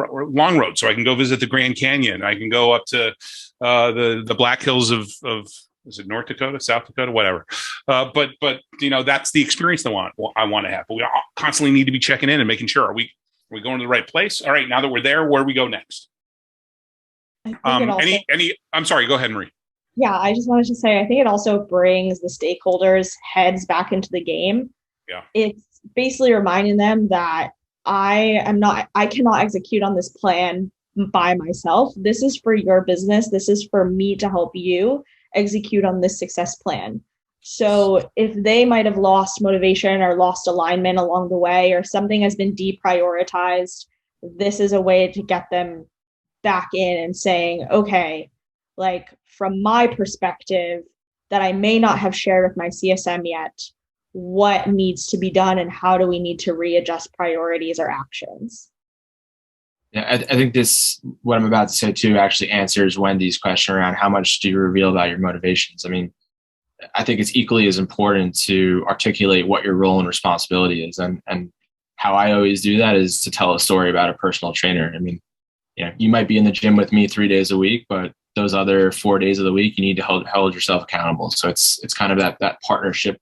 road so I can go visit the Grand Canyon. I can go up to the Black Hills of is it North Dakota, South Dakota, whatever. But that's the experience I want to have. But we constantly need to be checking in and making sure, are we going to the right place? All right, now that we're there, where do we go next? I'm sorry, go ahead, Marie. Yeah, I just wanted to say, I think it also brings the stakeholders' heads back into the game. Yeah. It's basically reminding them that I cannot execute on this plan by myself. This is for your business. This is for me to help you execute on this success plan. So if they might have lost motivation or lost alignment along the way, or something has been deprioritized, this is a way to get them back in and saying, okay, like, from my perspective that I may not have shared with my CSM yet, what needs to be done and how do we need to readjust priorities or actions? Yeah, I think what I'm about to say too, actually answers Wendy's question around how much do you reveal about your motivations. I mean, I think it's equally as important to articulate what your role and responsibility is. And how I always do that is to tell a story about a personal trainer. I mean, you might be in the gym with me 3 days a week, but those other 4 days of the week, you need to hold yourself accountable. So it's kind of that partnership,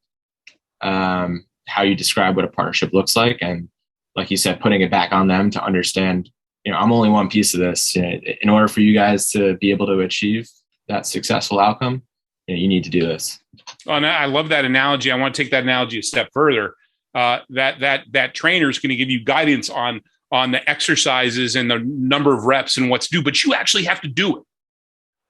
how you describe what a partnership looks like. And like you said, putting it back on them to understand I'm only one piece of this. In order for you guys to be able to achieve that successful outcome, you need to do this. Oh, and I love that analogy. I want to take that analogy a step further. That trainer is going to give you guidance on the exercises and the number of reps and what to do, but you actually have to do it,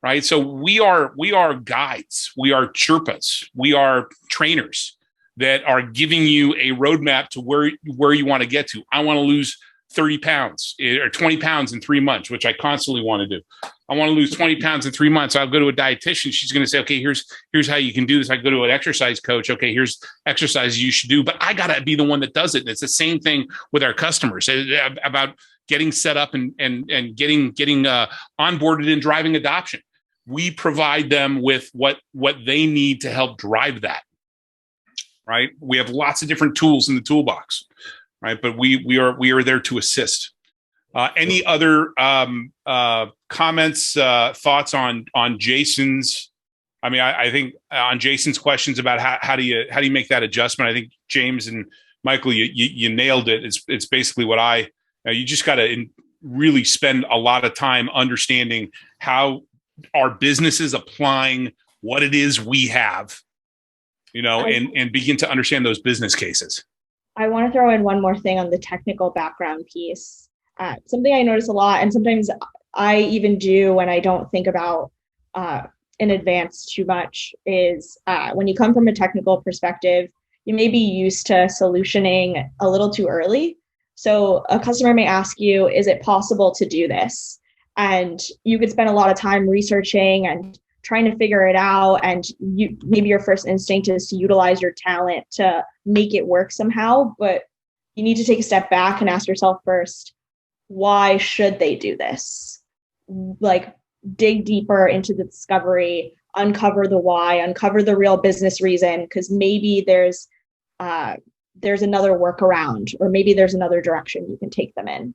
right? So we are guides, we are Sherpas, we are trainers that are giving you a roadmap to where you want to get to. I want to lose 30 pounds or 20 pounds in 3 months, which I constantly want to do. I want to lose 20 pounds in 3 months. I'll go to a dietitian. She's going to say, okay, here's how you can do this. I go to an exercise coach. Okay, here's exercises you should do, but I got to be the one that does it. And it's the same thing with our customers about getting set up and getting onboarded and driving adoption. We provide them with what they need to help drive that, right? We have lots of different tools in the toolbox, right? But we are there to assist. Any other comments, thoughts on Jason's? I mean, I think on Jason's questions about how do you make that adjustment? I think James and Michael, you nailed it. It's basically what you just got to really spend a lot of time understanding how our business is applying what it is we have, and begin to understand those business cases. I want to throw in one more thing on the technical background piece. Something I notice a lot, and sometimes I even do when I don't think about in advance too much, is when you come from a technical perspective, you may be used to solutioning a little too early. So a customer may ask you, is it possible to do this? And you could spend a lot of time researching and trying to figure it out. And maybe your first instinct is to utilize your talent to make it work somehow. But you need to take a step back and ask yourself first, why should they do this? Like, dig deeper into the discovery, uncover the why, uncover the real business reason, because maybe there's another workaround, or maybe there's another direction you can take them in.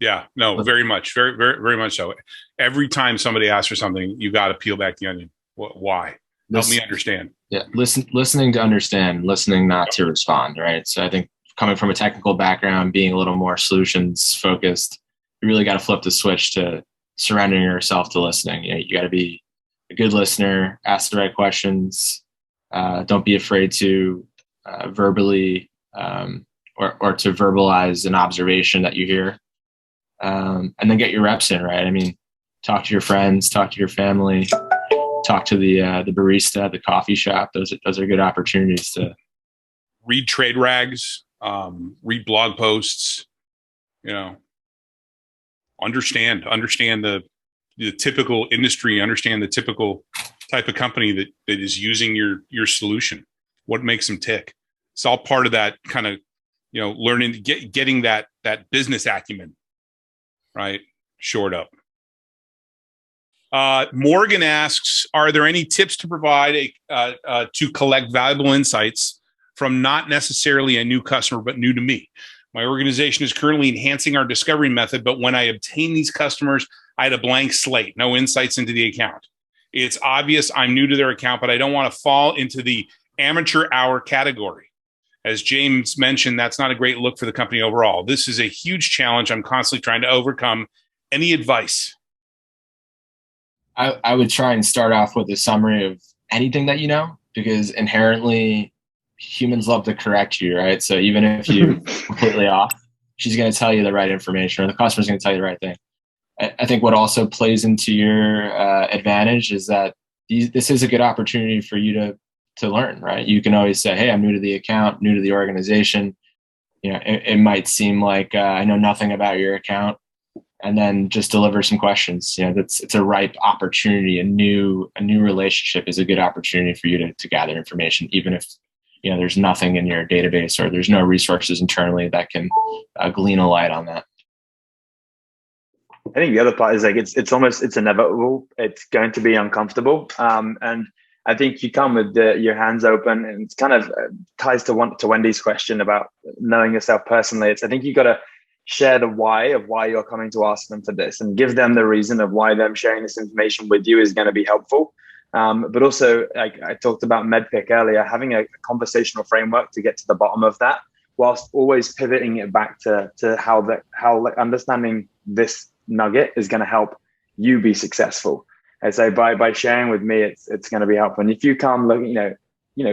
Yeah, no, very much, very, very, very much so. Every time somebody asks for something, you got to peel back the onion. Why? Help me understand. Yeah, listening to understand, listening not to respond, right? So I think coming from a technical background, being a little more solutions focused, you really got to flip the switch to surrendering yourself to listening. You got to be a good listener, ask the right questions. Don't be afraid to verbally or to verbalize an observation that you hear. And then get your reps in, right? I mean, talk to your friends, talk to your family, talk to the barista at the coffee shop. Those are good opportunities to read trade rags, read blog posts, understand the typical industry, understand the typical type of company that is using your solution. What makes them tick? It's all part of that kind of, learning, getting that business acumen, right? Shored up. Morgan asks, are there any tips to provide to collect valuable insights from not necessarily a new customer, but new to me? My organization is currently enhancing our discovery method, but when I obtain these customers, I had a blank slate, no insights into the account. It's obvious I'm new to their account, but I don't want to fall into the amateur hour category. As James mentioned, that's not a great look for the company overall. This is a huge challenge I'm constantly trying to overcome. Any advice? I would try and start off with a summary of anything that you know, because inherently humans love to correct you, right? So even if you're completely off, she's going to tell you the right information, or the customer's going to tell you the right thing. I think what also plays into your advantage is that this is a good opportunity for you to learn, right? You can always say, hey, I'm new to the account, new to the organization. It might seem like I know nothing about your account, and then just deliver some questions. It's a ripe opportunity. A new relationship is a good opportunity for you to gather information, even if there's nothing in your database or there's no resources internally that can glean a light on that. I think the other part is it's inevitable. It's going to be uncomfortable, and I think you come with your hands open, and it's kind of ties to Wendy's question about knowing yourself personally. I think you got to share the why of why you're coming to ask them for this, and give them the reason of why them sharing this information with you is going to be helpful. But also, like I talked about MedPick earlier, having a conversational framework to get to the bottom of that. whilst always pivoting it back to how understanding this nugget is going to help you be successful. And so by sharing with me, it's going to be helpful. And if you come looking,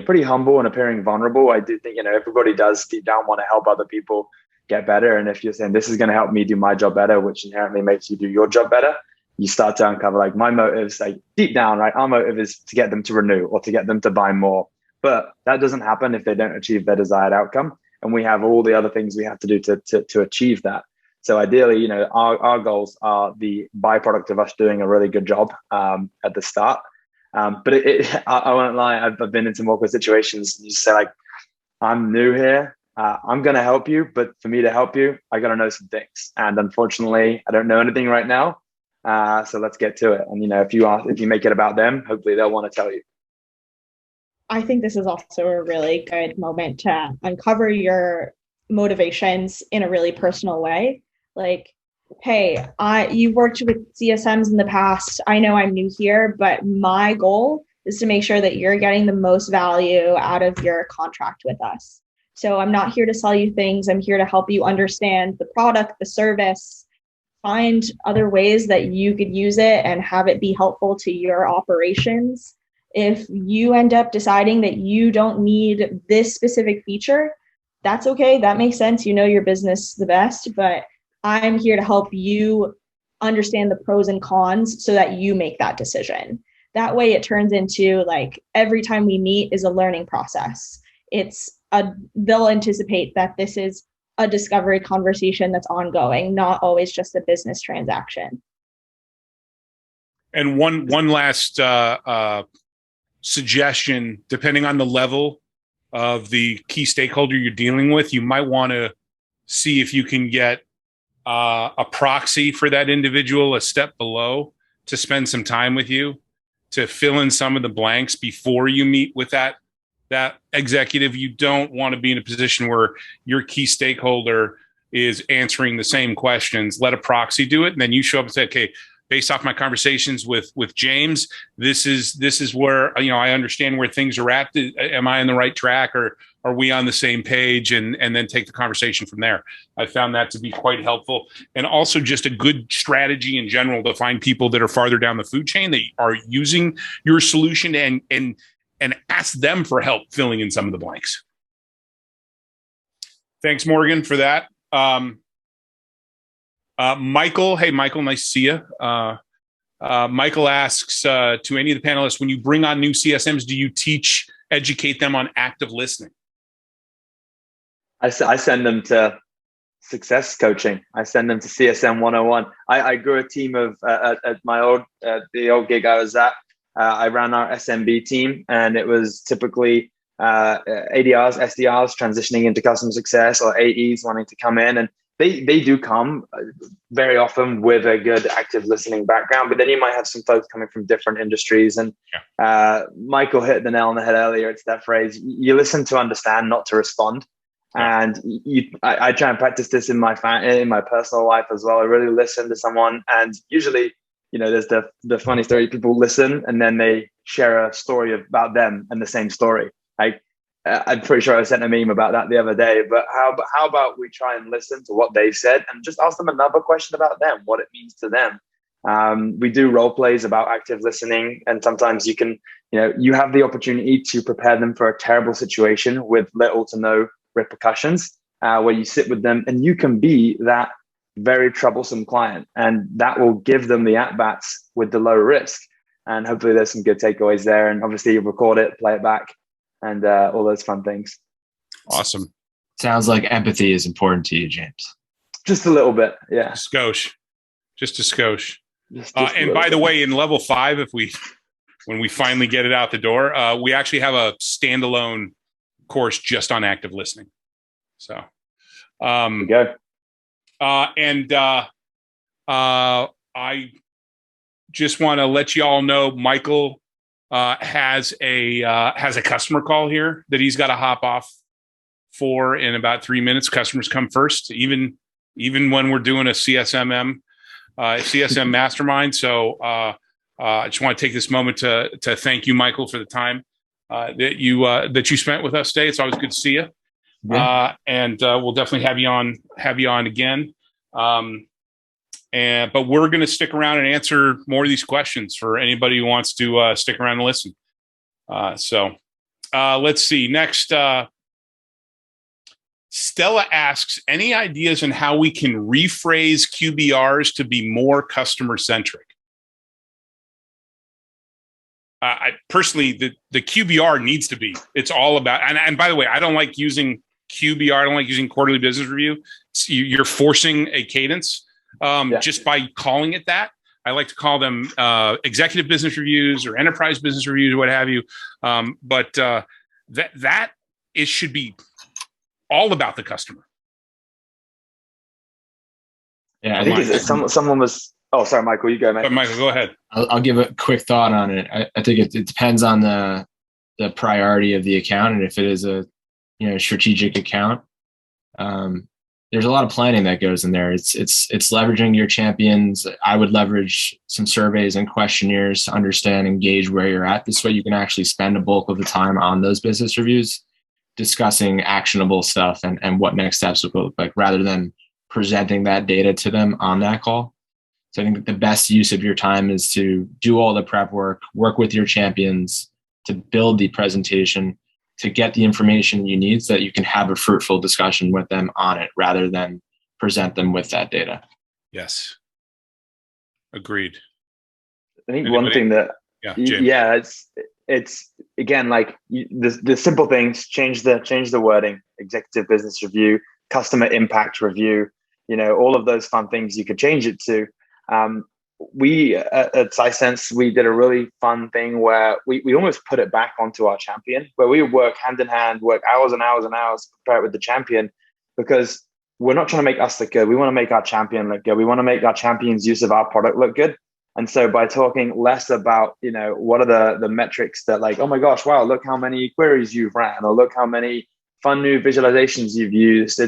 pretty humble and appearing vulnerable, I do think, everybody does deep down want to help other people get better. And if you're saying this is going to help me do my job better, which inherently makes you do your job better, you start to uncover like my motives, like deep down, right? Our motive is to get them to renew or to get them to buy more. But that doesn't happen if they don't achieve their desired outcome. And we have all the other things we have to do to achieve that. So ideally, our goals are the byproduct of us doing a really good job at the start. But I won't lie, I've been in some awkward situations. You say like, I'm new here. I'm going to help you, but for me to help you, I got to know some things. And unfortunately, I don't know anything right now. So let's get to it. And, if you make it about them, hopefully they'll want to tell you. I think this is also a really good moment to uncover your motivations in a really personal way. Like, hey, you've worked with CSMs in the past. I know I'm new here, but my goal is to make sure that you're getting the most value out of your contract with us. So I'm not here to sell you things. I'm here to help you understand the product, the service, find other ways that you could use it and have it be helpful to your operations. If you end up deciding that you don't need this specific feature, that's okay. That makes sense. You know your business the best, but I'm here to help you understand the pros and cons so that you make that decision. That way it turns into like every time we meet is a learning process. They'll anticipate that this is a discovery conversation that's ongoing, not always just a business transaction. And one last suggestion, depending on the level of the key stakeholder you're dealing with, you might want to see if you can get a proxy for that individual a step below to spend some time with you to fill in some of the blanks before you meet with that executive. You don't want to be in a position where your key stakeholder is answering the same questions. Let a proxy do it. And then you show up and say, okay, based off my conversations with James, this is where, I understand where things are at. Am I on the right track, or are we on the same page? And then take the conversation from there. I found that to be quite helpful. And also just a good strategy in general to find people that are farther down the food chain that are using your solution and ask them for help filling in some of the blanks. Thanks, Morgan, for that. Michael, hey, Michael, nice to see you. Michael asks to any of the panelists, when you bring on new CSMs, do you educate them on active listening? I send them to success coaching. I send them to CSM 101. I grew a team of, at my the old gig I was at, I ran our SMB team, and it was typically ADRs, SDRs transitioning into customer success, or AEs wanting to come in. And they do come very often with a good active listening background, but then you might have some folks coming from different industries. And Michael hit the nail on the head earlier. It's that phrase, you listen to understand, not to respond. And I try and practice this in my personal life as well. I really listen to someone, and usually, there's the funny story. People listen and then they share a story about them and the same story. Like, I'm pretty sure I sent a meme about that the other day, but how about we try and listen to what they said and just ask them another question about them, what it means to them. We do role plays about active listening, and sometimes you can, you have the opportunity to prepare them for a terrible situation with little to no repercussions, where you sit with them and you can be that very troublesome client, and that will give them the at-bats with the low risk. And hopefully there's some good takeaways there. And obviously you record it, play it back, and all those fun things. Awesome. Sounds like empathy is important to you, James. Just a little bit. Yeah. Just a skosh. And by bit. the way, in level 5, when we finally get it out the door, we actually have a standalone course just on active listening. So, go. I just want to let you all know, Michael has a customer call here that he's got to hop off for in about 3 minutes. Customers come first, even when we're doing a CSM Mastermind. So I just want to take this moment to thank you, Michael, for the time that you spent with us today. It's always good to see you. Yeah. And we'll definitely have you on again. But we're going to stick around and answer more of these questions for anybody who wants to stick around and listen. So let's see. Next, Stella asks, any ideas on how we can rephrase QBRs to be more customer centric? I personally, the QBR needs to be. It's all about. And by the way, I don't like using QBR. I don't like using quarterly business review. You're forcing a cadence just by calling it that. I like to call them executive business reviews or enterprise business reviews or what have you. But that it should be all about the customer. Yeah, I think someone was. Oh, sorry, Michael, you go, mate. Michael, go ahead. I'll give a quick thought on it. I think it depends on the priority of the account, and if it is a strategic account, there's a lot of planning that goes in there. It's leveraging your champions. I would leverage some surveys and questionnaires to understand and gauge where you're at. This way, you can actually spend a bulk of the time on those business reviews, discussing actionable stuff and what next steps would look like, rather than presenting that data to them on that call. So I think that the best use of your time is to do all the prep work with your champions to build the presentation, to get the information you need so that you can have a fruitful discussion with them on it rather than present them with that data. Yes. Agreed. I think one thing that, it's again, like the simple things, change the wording, executive business review, customer impact review, all of those fun things you could change it to. We at SciSense, we did a really fun thing where we almost put it back onto our champion, where we work hand in hand, work hours and hours and hours, prepare it with the champion, because we're not trying to make us look good. We want to make our champion look good. We want to make our champion's use of our product look good. And so by talking less about, what are the metrics that, like, oh my gosh, wow, look how many queries you've ran, or look how many fun new visualizations you've used.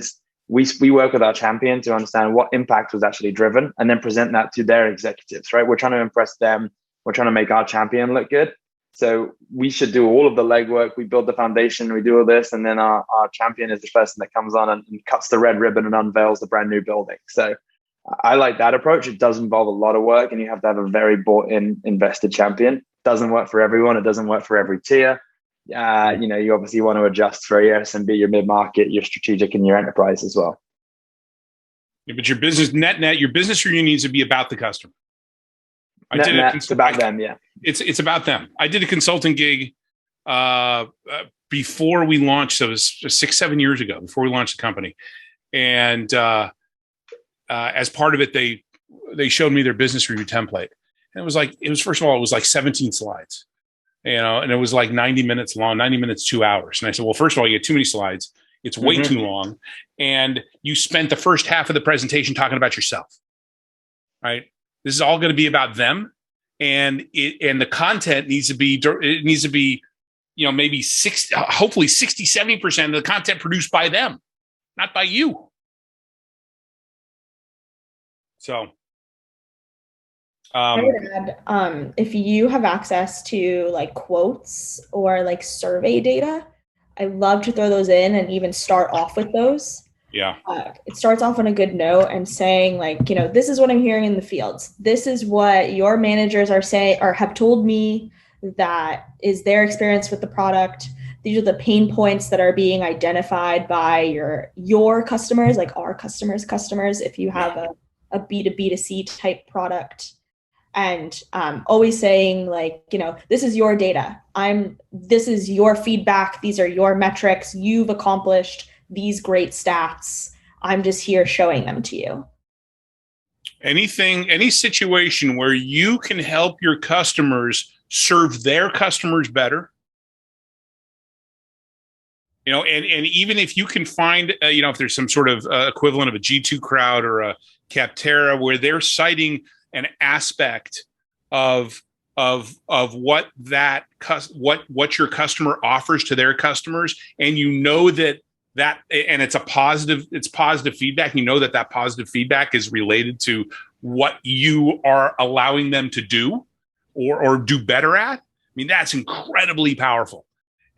We work with our champion to understand what impact was actually driven and then present that to their executives, right? We're trying to impress them. We're trying to make our champion look good. So we should do all of the legwork. We build the foundation, we do all this, and then our champion is the person that comes on and cuts the red ribbon and unveils the brand new building. So I like that approach. It does involve a lot of work, and you have to have a very bought-in, invested champion. It doesn't work for everyone. It doesn't work for every tier. You obviously want to adjust for your SMB, your mid-market, your strategic, and your enterprise as well. Yeah, but your business your business review needs to be about the customer. It's about them. Yeah, it's about them. I did a consulting gig before we launched. So it was 6-7 years ago, before we launched the company, and as part of it, they showed me their business review template, and it was first of all, it was like 17 slides. And it was like 90 minutes long, 90 minutes, 2 hours. And I said, well, first of all, you get too many slides. It's way too long. And you spent the first half of the presentation talking about yourself, right? This is all going to be about them. And the content needs to be, maybe hopefully 60, 70% of the content produced by them, not by you. So. I would add, if you have access to like quotes or like survey data, I love to throw those in and even start off with those. Yeah. It starts off on a good note and saying like, this is what I'm hearing in the fields. This is what your managers are saying or have told me that is their experience with the product. These are the pain points that are being identified by your customers, like our customers, if you have a B2B2C type product. And always saying like, this is your data. This is your feedback. These are your metrics. You've accomplished these great stats. I'm just here showing them to you. Any situation where you can help your customers serve their customers better. And even if you can find, if there's some sort of equivalent of a G2 Crowd or a Capterra where they're citing an aspect of what what your customer offers to their customers, and and it's positive feedback. That positive feedback is related to what you are allowing them to do or do better at. I mean, that's incredibly powerful.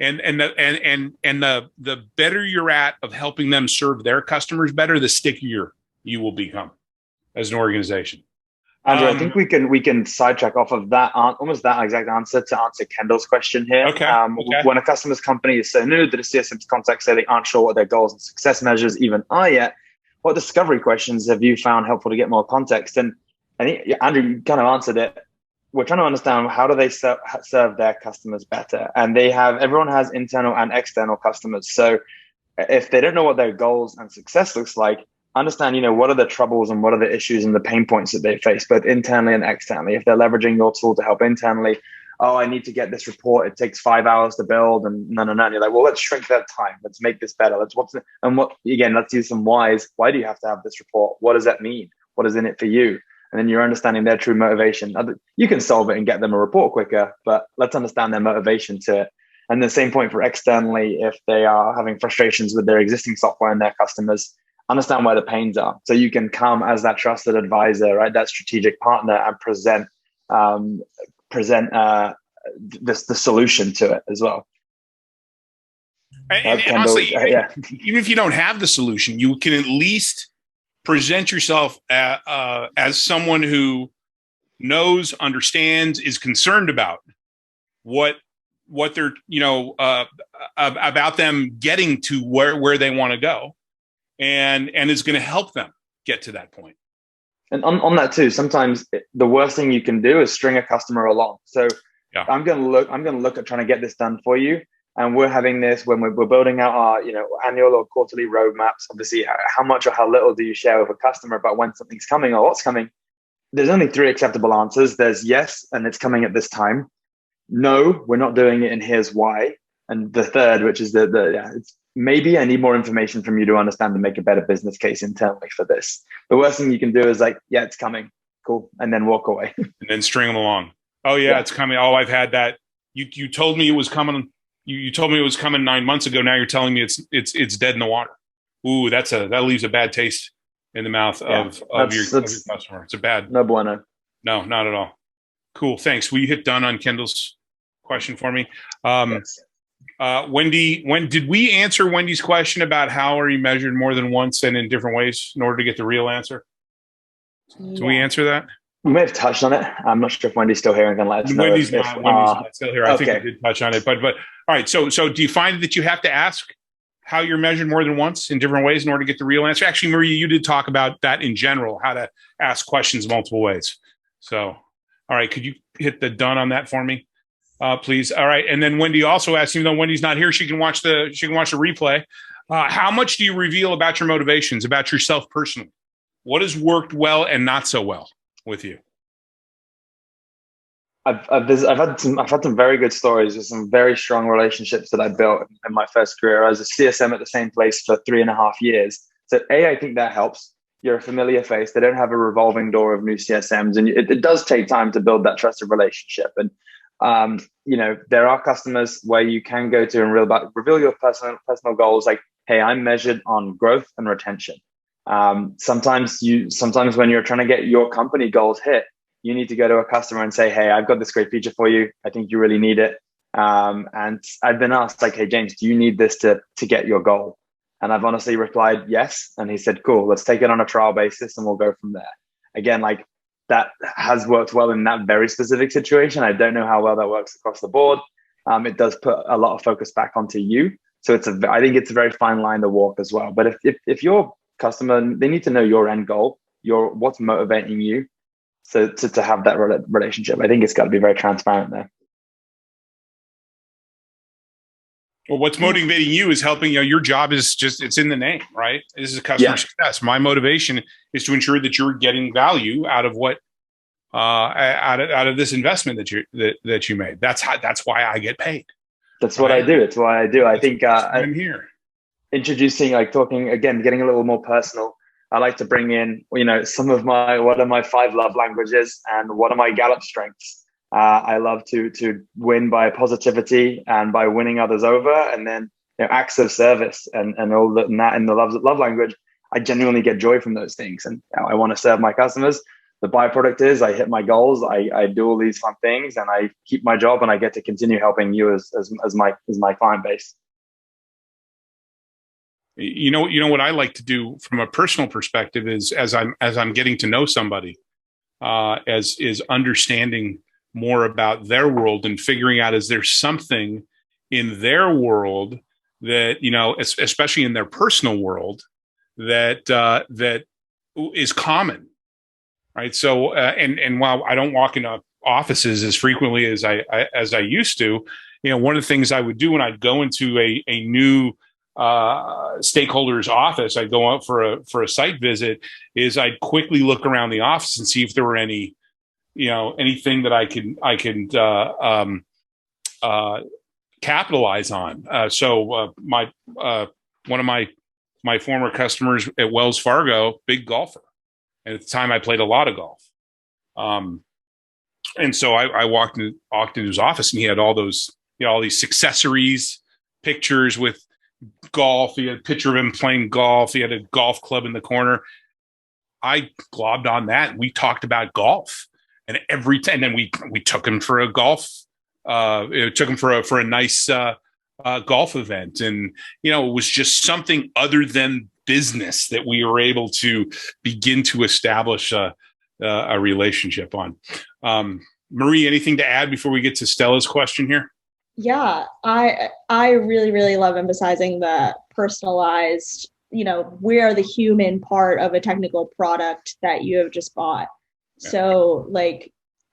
the better you're at of helping them serve their customers better, the stickier you will become as an organization. Andrew, I think we can sidetrack off of that, almost that exact answer to answer Kendall's question here. Okay. When a customer's company is so new that a CSM's contact say they aren't sure what their goals and success measures even are yet, what discovery questions have you found helpful to get more context? And I think, Andrew, you kind of answered it. We're trying to understand how do they serve their customers better. And everyone has internal and external customers. So if they don't know what their goals and success looks like, understand, what are the troubles and what are the issues and the pain points that they face, both internally and externally. If they're leveraging your tool to help internally, I need to get this report. It takes 5 hours to build, and no. And you're like, well, let's shrink that time. Let's make this better. Let's use some whys. Why do you have to have this report? What does that mean? What is in it for you? And then you're understanding their true motivation. You can solve it and get them a report quicker, but let's understand their motivation to it. And the same point for externally, if they are having frustrations with their existing software and their customers, understand where the pains are. So you can come as that trusted advisor, right? That strategic partner, and present the solution to it as well. And honestly, even if you don't have the solution, you can at least present yourself as someone who knows, understands, is concerned about what they're, about them getting to where they want to go, and is going to help them get to that point. And on that too, sometimes the worst thing you can do is string a customer along. So I'm going to look at trying to get this done for you. And we're having this when we're building out our, annual or quarterly roadmaps. Obviously, how much or how little do you share with a customer about when something's coming or what's coming? There's only 3 acceptable answers. There's yes, and it's coming at this time. No, we're not doing it, and here's why. And the third, which is it's maybe I need more information from you to understand and make a better business case internally for this. The worst thing you can do is like, yeah, it's coming. Cool. And then walk away. And then string them along. Oh yeah, it's coming. Oh, I've had that. You told me it was coming. You told me it was coming 9 months ago. Now you're telling me it's dead in the water. Ooh, that leaves a bad taste in the mouth of your customer. It's a bad. No bueno. No, not at all. Cool. Thanks. Will you hit done on Kendall's question for me? Yes. Wendy, did we answer Wendy's question about how are you measured more than once and in different ways in order to get the real answer? Did we answer that? We may have touched on it. I'm not sure if Wendy's still here and can let us know. Wendy's not still here. I think we did touch on it. But all right. So do you find that you have to ask how you're measured more than once in different ways in order to get the real answer? Actually, Maria, you did talk about that in general, how to ask questions multiple ways. So, all right. Could you hit the done on that for me, please? All right. And then Wendy also asked, even though Wendy's not here, she can watch the replay. How much do you reveal about your motivations, about yourself personally? What has worked well and not so well with you? I've had some very good stories with some very strong relationships that I built in my first career. I was a CSM at the same place for 3.5 years. So I think that helps. You're a familiar face. They don't have a revolving door of new CSMs, and it does take time to build that trusted relationship. And there are customers where you can go to and reveal your personal goals. Like, hey, I'm measured on growth and retention. Sometimes when you're trying to get your company goals hit, you need to go to a customer and say, hey, I've got this great feature for you. I think you really need it. And I've been asked, like, hey, James, do you need this to get your goal? And I've honestly replied, yes. And he said, cool, let's take it on a trial basis and we'll go from there. Again, like, that has worked well in that very specific situation. I don't know how well that works across the board. It does put a lot of focus back onto you. So I think it's a very fine line to walk as well. But if your customer, they need to know your end goal, what's motivating you. So to have that relationship, I think it's got to be very transparent there. Well, what's motivating you is helping. Your job is it's in the name, right? This is customer success. My motivation is to ensure that you're getting value out of what out of this investment that you made. That's why I get paid. That's what I do. It's why I do. I think I'm here introducing, talking again, getting a little more personal. I like to bring in, what are my 5 love languages and what are my Gallup strengths. I love to win by positivity and by winning others over, and then acts of service and all that, and that in the love language. I genuinely get joy from those things, and I want to serve my customers. the byproduct is I hit my goals, I do all these fun things, and I keep my job, and I get to continue helping you as my client base. You know what I like to do from a personal perspective is as I'm getting to know somebody, as is understanding more about their world and figuring out, is there something in their world that, especially in their personal world, that is common, right? So, and while I don't walk into offices as frequently as I used to, one of the things I would do when I'd go into a new stakeholder's office, I'd go out for a site visit, is I'd quickly look around the office and see if there were anything that I could capitalize on. So one of my former customers at Wells Fargo, big golfer, and at the time I played a lot of golf. And so I walked into his office, and he had all those, all these accessories, pictures with golf. He had a picture of him playing golf. He had a golf club in the corner. I globbed on that. We talked about golf, and and then we took him for a golf. Took him for a nice golf event, and it was just something other than business that we were able to begin to establish a relationship on. Marie, anything to add before we get to Stella's question here? Yeah, I really, really love emphasizing the personalized, we are the human part of a technical product that you have just bought. Yeah. So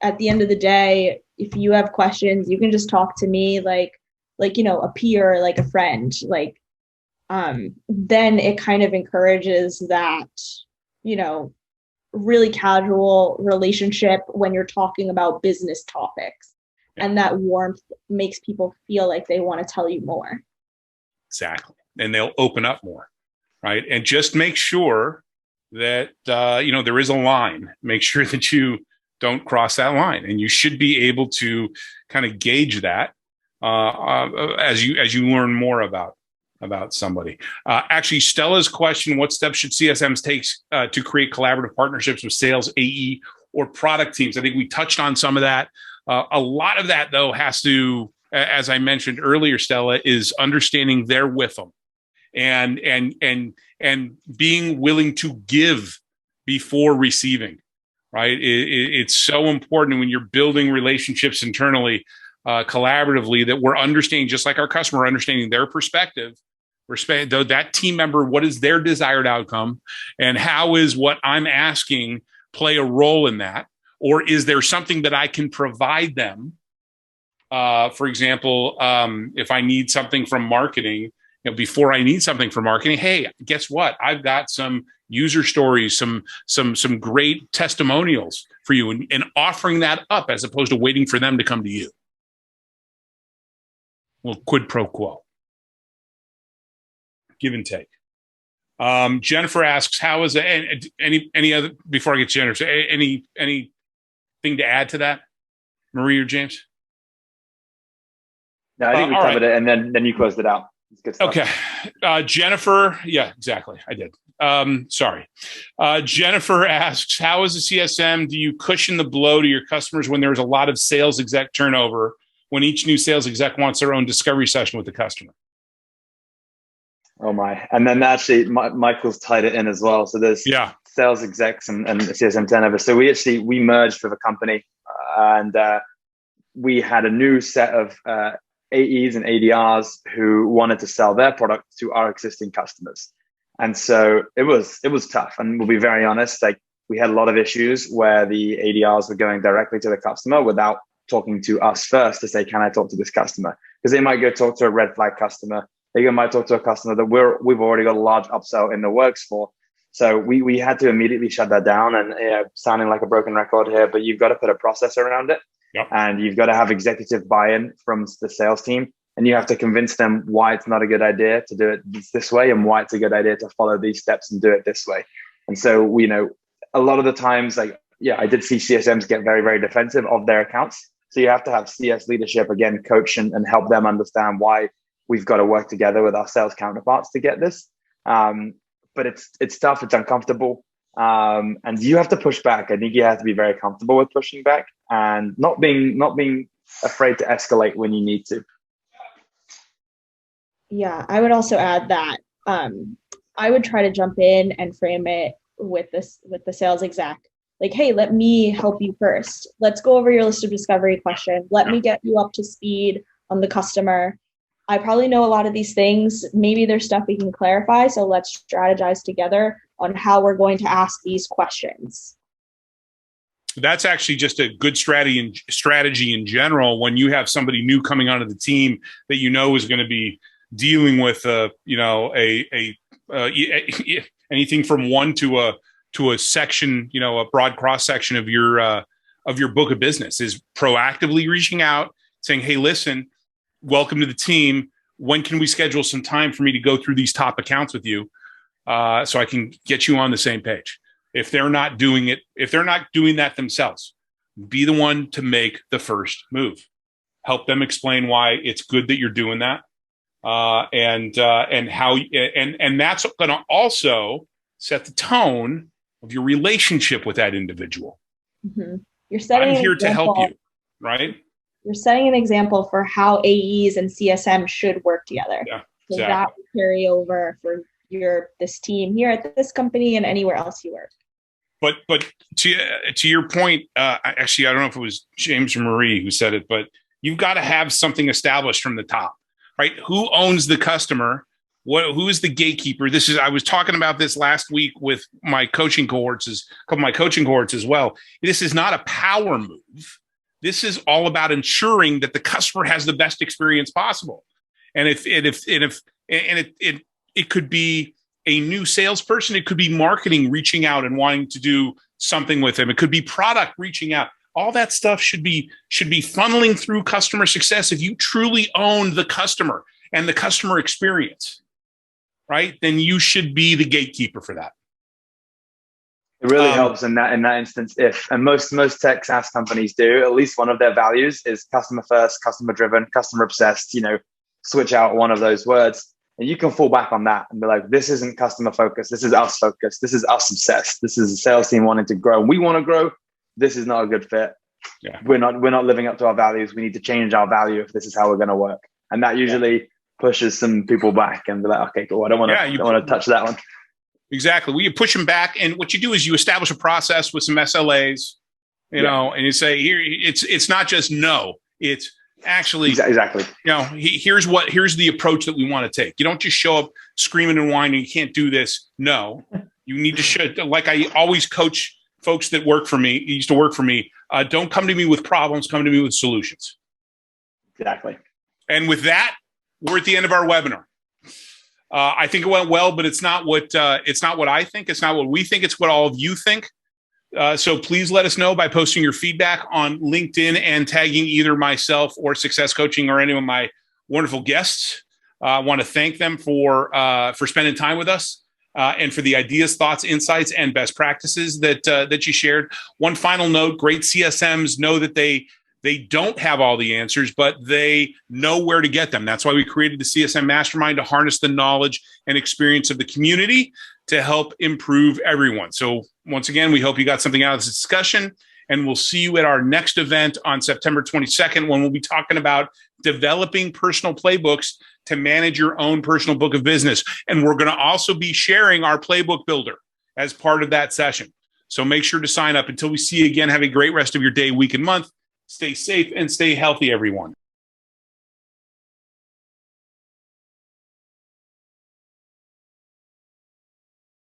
at the end of the day, if you have questions, you can just talk to me like a peer, like a friend, then it kind of encourages that, really casual relationship when you're talking about business topics. And that warmth makes people feel like they want to tell you more. Exactly. And they'll open up more, right? And just make sure that, there is a line. Make sure that you don't cross that line. And you should be able to kind of gauge that as you learn more about somebody. Actually, Stella's question, what steps should CSMs take to create collaborative partnerships with sales, AE, or product teams? I think we touched on some of that. A lot of that, though, has to, as I mentioned earlier, Stella, is understanding they're with them and being willing to give before receiving, right? It's so important when you're building relationships internally, collaboratively, that we're understanding, just like our customer, understanding their perspective, that team member, what is their desired outcome, and how is what I'm asking play a role in that? Or is there something that I can provide them? For example, if I need something from marketing, before I need something from marketing, hey, guess what? I've got some user stories, some great testimonials for you, and offering that up as opposed to waiting for them to come to you. Well, quid pro quo, give and take. Jennifer asks, "How is it?" Any other, before I get to Jennifer? Anything to add to that, Marie or James? No, I think we covered it, and then you closed it out. It's good stuff. Okay, Jennifer. Yeah, exactly. I did. Sorry. Jennifer asks, "How as a CSM do you cushion the blow to your customers when there's a lot of sales exec turnover? When each new sales exec wants their own discovery session with the customer?" Oh my! And then actually, Michael's tied it in as well. So there's sales execs and CSM turnover. So we merged with a company, and we had a new set of AEs and ADRs who wanted to sell their product to our existing customers. And so it was tough. And we'll be very honest, we had a lot of issues where the ADRs were going directly to the customer without talking to us first to say, can I talk to this customer? Because they might go talk to a red flag customer. They might talk to a customer that we've already got a large upsell in the works for. So we had to immediately shut that down, and sounding like a broken record here, but you've got to put a process around it. Yep. And you've got to have executive buy-in from the sales team, and you have to convince them why it's not a good idea to do it this way and why it's a good idea to follow these steps and do it this way. And so, a lot of the times, I did see CSMs get very, very defensive of their accounts. So you have to have CS leadership, again, coach and help them understand why we've got to work together with our sales counterparts to get this. But it's tough. It's uncomfortable. And you have to push back. I think you have to be very comfortable with pushing back and not being afraid to escalate when you need to. Yeah, I would also add that I would try to jump in and frame it with the sales exec. Like, hey, let me help you first. Let's go over your list of discovery questions. Let me get you up to speed on the customer. I probably know a lot of these things. Maybe there's stuff we can clarify. So let's strategize together on how we're going to ask these questions. That's actually just a good strategy in general. When you have somebody new coming onto the team that you know is going to be dealing with anything from one to a section, a broad cross section of your book of business, is proactively reaching out, saying, "Hey, listen, welcome to the team. When can we schedule some time for me to go through these top accounts with you, so I can get you on the same page?" If they're not doing that themselves, be the one to make the first move. Help them explain why it's good that you're doing that, and how, and that's going to also set the tone of your relationship with that individual. Mm-hmm. You're setting. I'm here to help you, right? You're setting an example for how AEs and CSM should work together. Yeah, so exactly. That will carry over for this team here at this company and anywhere else you work. But to your point, actually, I don't know if it was James or Marie who said it, but you've got to have something established from the top, right? Who owns the customer? Who is the gatekeeper? I was talking about this last week with my coaching cohorts, a couple of my coaching cohorts as well. This is not a power move. This is all about ensuring that the customer has the best experience possible. And it could be a new salesperson. It could be marketing reaching out and wanting to do something with them. It could be product reaching out. All that stuff should be funneling through customer success. If you truly own the customer and the customer experience, right, then you should be the gatekeeper for that. It really helps in that instance. And most tech SaaS companies do, at least one of their values is customer first, customer driven, customer obsessed. Switch out one of those words. And you can fall back on that and be like, this isn't customer focused. This is us focused. This is us obsessed. This is a sales team wanting to grow. We want to grow. This is not a good fit. Yeah. We're not living up to our values. We need to change our value if this is how we're going to work. And that usually pushes some people back and be like, okay, cool. I don't want to touch that one. Exactly. Well, you push them back. And what you do is you establish a process with some SLAs, and you say, here, it's not just no, it's actually, exactly. Here's the approach that we want to take. You don't just show up screaming and whining, you can't do this. No, you need to show, like I always coach folks that used to work for me. Don't come to me with problems, come to me with solutions. Exactly. And with that, we're at the end of our webinar. I think it went well, but it's not what I think. It's not what we think. It's what all of you think. So please let us know by posting your feedback on LinkedIn and tagging either myself or Success Coaching or any of my wonderful guests. I want to thank them for spending time with us and for the ideas, thoughts, insights, and best practices that you shared. One final note: great CSMs know that they don't have all the answers, but they know where to get them. That's why we created the CSM Mastermind, to harness the knowledge and experience of the community to help improve everyone. So once again, we hope you got something out of this discussion, and we'll see you at our next event on September 22nd, when we'll be talking about developing personal playbooks to manage your own personal book of business. And we're going to also be sharing our playbook builder as part of that session. So make sure to sign up. Until we see you again, have a great rest of your day, week, and month. Stay safe and stay healthy, everyone.